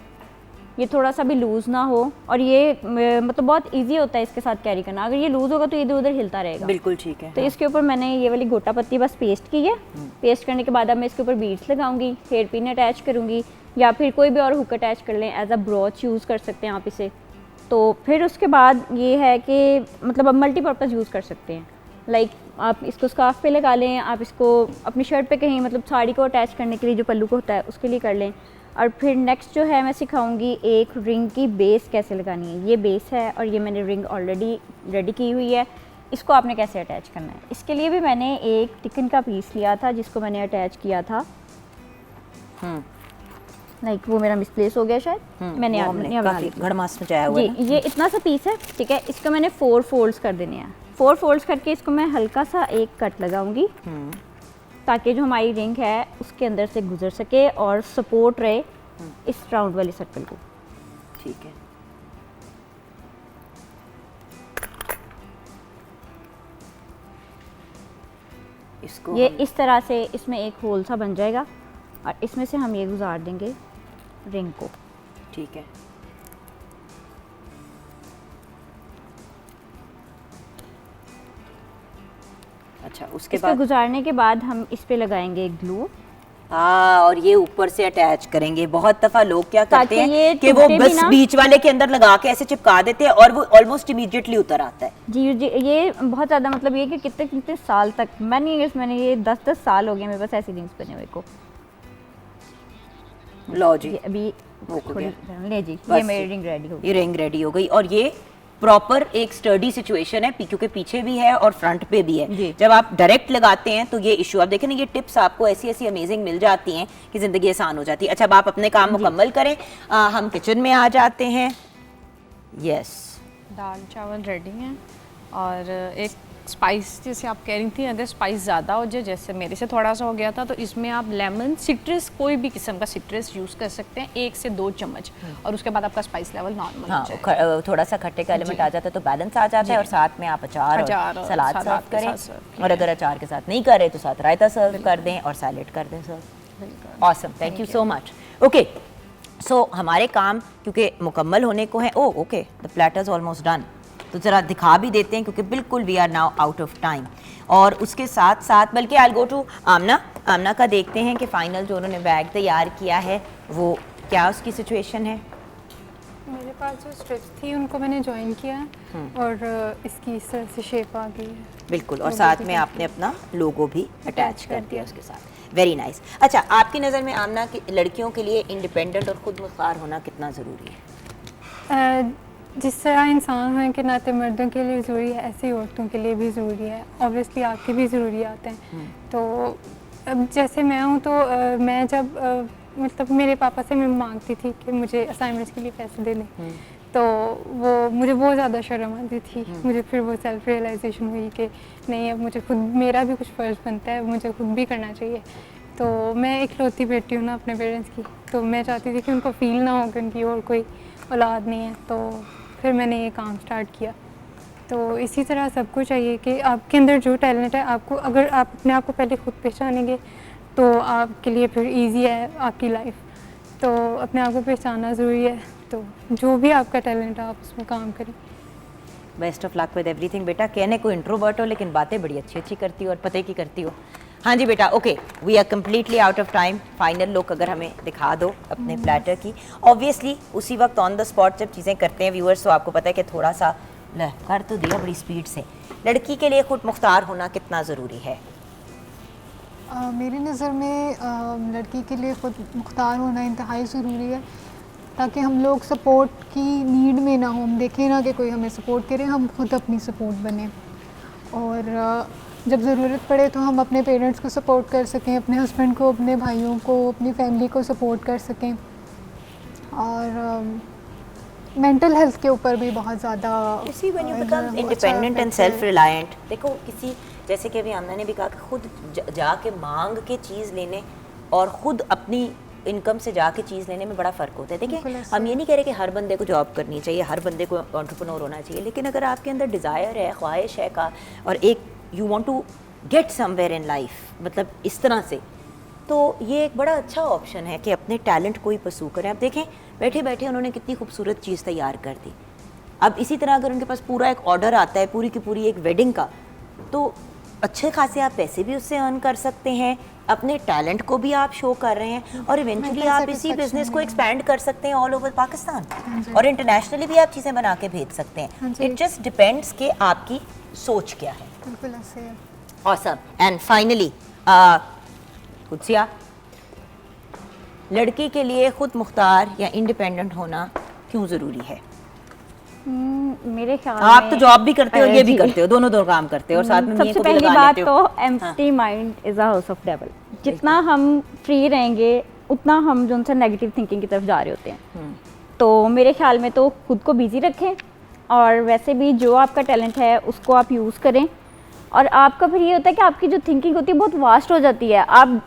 ये थोड़ा सा भी लूज़ ना हो, और ये मतलब बहुत इजी होता है इसके साथ कैरी करना। अगर ये लूज़ होगा तो इधर उधर हिलता रहेगा। बिल्कुल ठीक है। तो इसके ऊपर मैंने ये वाली गोटा पत्ती बस पेस्ट की है। पेस्ट करने के बाद अब मैं इसके ऊपर बीड्स लगाऊंगी, हेयर पिन अटैच करूँगी, या फिर कोई भी और हुक अटैच कर लें, एज अ ब्रॉच यूज़ कर सकते हैं आप इसे। तो फिर उसके बाद ये है कि मतलब अब मल्टीपर्पज़ यूज़ कर सकते हैं। लाइक आप इसको स्कार्फ पे लगा लें, आप इसको अपनी शर्ट पे कहीं मतलब साड़ी को अटैच करने के लिए जो पल्लू को होता है उसके लिए कर लें। और फिर नेक्स्ट जो है मैं सिखाऊंगी एक रिंग की बेस कैसे लगानी है। ये बेस है और ये मैंने रिंग ऑलरेडी रेडी की हुई है, इसको आपने कैसे अटैच करना है। इसके लिए भी मैंने एक टिकन का पीस लिया था जिसको मैंने अटैच किया था। लाइक वो मेरा मिसप्लेस हो गया शायद, मैंने काफी गड़मास मचाया हुआ है। ये इतना सा पीस है, ठीक है। इसको मैंने 4 फोल्ड्स कर देने हैं। 4 फोल्ड्स करके इसको मैं हल्का सा एक कट लगाऊंगी ताकि जो हमारी रिंग है उसके अंदर से गुजर सके और सपोर्ट रहे इस राउंड वाले सर्कल को। ठीक है। इसको ये इस तरह से इसमें एक होल सा बन जाएगा और इसमें से हम ये गुजार देंगे रिंग को। ठीक है। अच्छा, उसके बाद गुजारने के बाद हम इस पे लगाएंगे ग्लू। हाँ, और ये ऊपर से अटैच करेंगे। बहुत दफा लोग क्या करते हैं कि वो टूटे बस भी ना। बीच वाले के अंदर लगा के ऐसे चिपका देते हैं और वो ऑलमोस्ट इमीडिएटली उतर आता है। जी जी, ये बहुत ज़्यादा मतलब ये कि कितने कितने साल तक मैंने ये 10-10 साल हो गए मेरे पास ऐसी रिंग्स बने हुए को। लो जी, ये अभी हो थोड़ी ले जी, बस ये मेरी रिंग रेडी हो गई। ये रिंग रेडी हो गई और ये प्रॉपर एक स्टर्डी सिचुएशन है क्योंकि पीछे भी है और फ्रंट पे भी है। जी। जब आप डायरेक्ट लगाते हैं तो ये इशू, आप देखें ना, ये टिप्स आपको ऐसी ऐसी अमेजिंग मिल जाती हैं कि जिंदगी आसान हो जाती है। अच्छा, अब आप अपने काम मुकम्मल करें, हम किचन में आ जाते हैं। यस, दाल चावल रेडी हैं और एक स्पाइस जैसे आप कह रही थी, अगर स्पाइस ज़्यादा हो जाए, जैसे मेरे से थोड़ा सा हो गया था, तो इसमें आप लेमन, सिट्रस, कोई भी किस्म का सिट्रस यूज़ कर सकते हैं 1 से 2 चम्मच, और उसके बाद आपका स्पाइस लेवल नॉर्मल हो जाए। थोड़ा सा खट्टे का एलिमेंट आ जाता है तो बैलेंस आ जाता है, और साथ में आप अचार और सलाद सर्व करें, और अगर अचार के साथ नहीं करें तो साथ रायता सर्व कर दें और सैलेड कर दें serve. Awesome, thank you so much. Okay, so हमारे काम क्योंकि मुकम्मल होने को है। Oh okay, the platters almost done. तो ज़रा दिखा भी देते हैं क्योंकि बिल्कुल we are now out of time. और उसके साथ साथ बल्कि आई गो टू आमना का देखते हैं कि फाइनल जो उन्होंने बैग तैयार किया है वो क्या उसकी सिचुएशन है। मेरे पास जो स्ट्रिप्स थी उनको मैंने ज्वाइन किया और इसकी इस तरह से शेप आ गई है। बिल्कुल, और साथ में आपने अपना लोगो भी अटैच कर दिया उसके साथ। Very nice. अच्छा, आपकी नज़र में आमना की लड़कियों के लिए इंडिपेंडेंट और ख़ुद मुख्तार होना कितना ज़रूरी है? जिस तरह इंसान होने के नाते मर्दों के लिए ज़रूरी है, ऐसे ही औरतों के लिए भी ज़रूरी है। ऑब्वियसली आपके भी ज़रूरी आते हैं। तो अब जैसे मैं हूँ तो मैं जब मतलब मेरे पापा से मैं मांगती थी कि मुझे असाइनमेंट्स के लिए पैसे दे दें, तो वो मुझे बहुत ज़्यादा शर्म आती थी। मुझे फिर वो सेल्फ रियलाइजेशन हुई कि नहीं, अब मुझे खुद, मेरा भी कुछ फ़र्ज़ बनता है, मुझे खुद भी करना चाहिए। तो मैं इकलौती बेटी हूँ ना अपने पेरेंट्स की, तो मैं चाहती थी कि उनको फ़ील ना हो कि उनकी और कोई औलाद नहीं है। तो फिर मैंने ये काम स्टार्ट किया। तो इसी तरह सबको चाहिए कि आपके अंदर जो टैलेंट है, आपको अगर आप अपने आप को पहले खुद पहचानेंगे तो आपके लिए फिर इजी है आपकी लाइफ। तो अपने आप को पहचानना ज़रूरी है। तो जो भी आपका टैलेंट है आप उसमें काम करें। Best of luck with everything बेटा। कहने को इंट्रोवर्ट हो लेकिन बातें बड़ी अच्छी अच्छी करती हो और पते की करती हो। हाँ जी बेटा, okay, we are completely out of time. Final look अगर हमें दिखा दो अपने प्लेटर की। ऑब्वियसली उसी वक्त ऑन द स्पॉट जब चीज़ें करते हैं व्यूअर्स, तो आपको पता है कि थोड़ा सा कर तो दिया बड़ी स्पीड से। लड़की के लिए खुद मुख्तार होना कितना ज़रूरी है? मेरी नज़र में लड़की के लिए खुद मुख्तार होना इंतहाई ज़रूरी है, ताकि हम लोग सपोर्ट की नीड में ना हो। हम देखें ना कि कोई हमें सपोर्ट करे, हम खुद अपनी सपोर्ट बने, और जब ज़रूरत पड़े तो हम अपने पेरेंट्स को सपोर्ट कर सकें, अपने हस्बैंड को, अपने भाइयों को, अपनी फैमिली को सपोर्ट कर सकें। और मेंटल हेल्थ के ऊपर भी बहुत ज़्यादा when you become independent and self reliant. देखो, किसी जैसे कि अभी आमना ने भी कहा कि खुद जाके मांग के चीज़ लेने और ख़ुद अपनी इनकम से जाके चीज़ लेने में बड़ा फ़र्क होता है। देखिए हम ये नहीं कह रहे कि हर बंदे को जॉब करनी चाहिए, हर बंदे को एंटरप्रेन्योर होना चाहिए, लेकिन अगर आपके अंदर डिज़ायर है, ख्वाहिश है का, और एक you want to get somewhere in life, मतलब इस तरह से, तो ये एक बड़ा अच्छा ऑप्शन है कि अपने टैलेंट को ही परसू करें। अब देखें बैठे बैठे उन्होंने कितनी खूबसूरत चीज़ तैयार कर दी। अब इसी तरह अगर उनके पास पूरा एक ऑर्डर आता है पूरी की पूरी एक वेडिंग का, तो अच्छे खासे आप पैसे भी उससे अर्न कर सकते हैं, अपने टैलेंट को भी आप शो कर रहे हैं, और इवेंचुअली आप इसी बिजनेस को एक्सपैंड कर सकते हैं ऑल ओवर पाकिस्तान, और इंटरनेशनली भी आप चीज़ें बना के भेज सकते हैं। इट जस्ट डिपेंड्स कि आपकी सोच क्या है। बिल्कुल ऐसे है। ऑसम। एंड फाइनली कुत्सिया, लड़की के लिए खुद मुख्तार या इंडिपेंडेंट होना क्यों ज़रूरी है? मेरे ख्याल आप में तो जॉब भी करते हो, ये भी जी। करते हो, दोनों दो काम करते हो, और साथ में सबसे मियां को भी पहली लगा बात लेते हो। तो empty mind is a house of devil. जितना हम फ्री रहेंगे उतना हम जो उनसे नेगेटिव थिंकिंग की तरफ जा रहे होते हैं। तो मेरे ख्याल में तो खुद को बिजी रखें, और वैसे भी जो आपका टैलेंट है उसको आप यूज़ करें, और आपका फिर ये होता है कि आपकी जो थिंकिंग होती है बहुत वास्ट हो जाती है। आप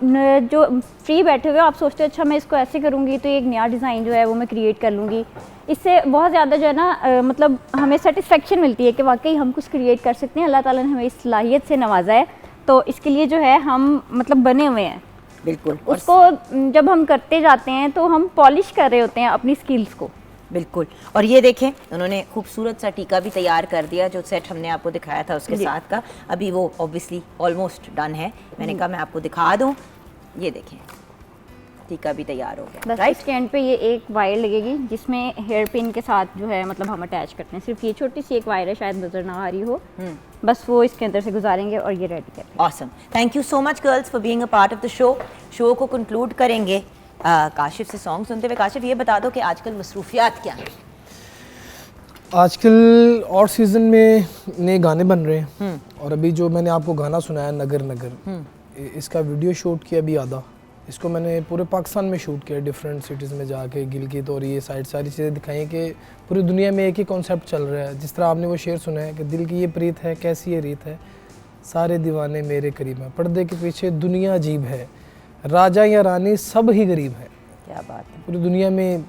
जो फ्री बैठे हुए हो आप सोचते हो अच्छा मैं इसको ऐसे करूँगी तो एक नया डिज़ाइन जो है वो मैं क्रिएट कर लूँगी। इससे बहुत ज़्यादा जो है ना मतलब हमें सेटिस्फेक्शन मिलती है कि वाकई हम कुछ क्रिएट कर सकते हैं। अल्लाह ताला ने हमें इस सलाहियत से नवाजा है, तो इसके लिए जो है हम मतलब बने हुए हैं। बिल्कुल। उसको जब हम करते जाते हैं तो हम पॉलिश कर रहे होते हैं अपनी स्किल्स को। बिल्कुल। और ये देखें उन्होंने खूबसूरत सा टीका भी तैयार कर दिया, जो सेट हमने आपको दिखाया था उसके साथ का। अभी वो ऑब्वियसली ऑलमोस्ट डन है, मैंने कहा मैं आपको दिखा दूं। ये देखें टीका भी तैयार हो गया। बस इसके एंड पे ये एक वायर लगेगी जिसमें हेयर पिन के साथ जो है मतलब हम अटैच करते हैं। सिर्फ ये छोटी सी एक वायर है, शायद नज़र ना आ रही हो, बस वो इसके अंदर से गुजारेंगे और ये रेडी करेंगे। Awesome. Thank you so much girls for being a part of the show. Show को कंक्लूड करेंगे काशिफ से सॉन्ग सुनते हुए। काशिफ ये बता दो कि आजकल मसरूफियात क्या हैं? आजकल और सीज़न में नए गाने बन रहे हैं, और अभी जो मैंने आपको गाना सुनाया नगर नगर, इसका वीडियो शूट किया अभी आधा। इसको मैंने पूरे पाकिस्तान में शूट किया, डिफरेंट सिटीज़ में जाके, गिलगित और ये साइड सारी चीज़ें दिखाई हैं कि पूरी दुनिया में एक ही कॉन्सेप्ट चल रहा है। जिस तरह आपने वो शेर सुना है कि दिल की ये प्रीत है कैसी ये रीत है, सारे दीवाने मेरे करीब हैं, पर्दे के पीछे दुनिया अजीब है, राजा या रानी सब ही गरीब है। क्या बात है। पूरी दुनिया में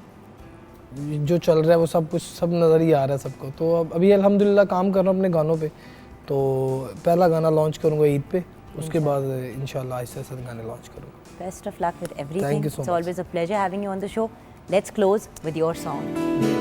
जो चल रहा है वो सब कुछ सब नज़र ही आ रहा है सबको। तो अब अभी अल्हम्दुलिल्लाह काम कर रहा हूँ अपने गानों पे, तो पहला गाना लॉन्च करूँगा ईद पे, उसके बाद इंशाल्लाह आहिस्ते आहिस्ते गाने लॉन्च करूँगा। Best of luck with everything. Thank you so It's much. always a pleasure having you on the show. Let's close with your song.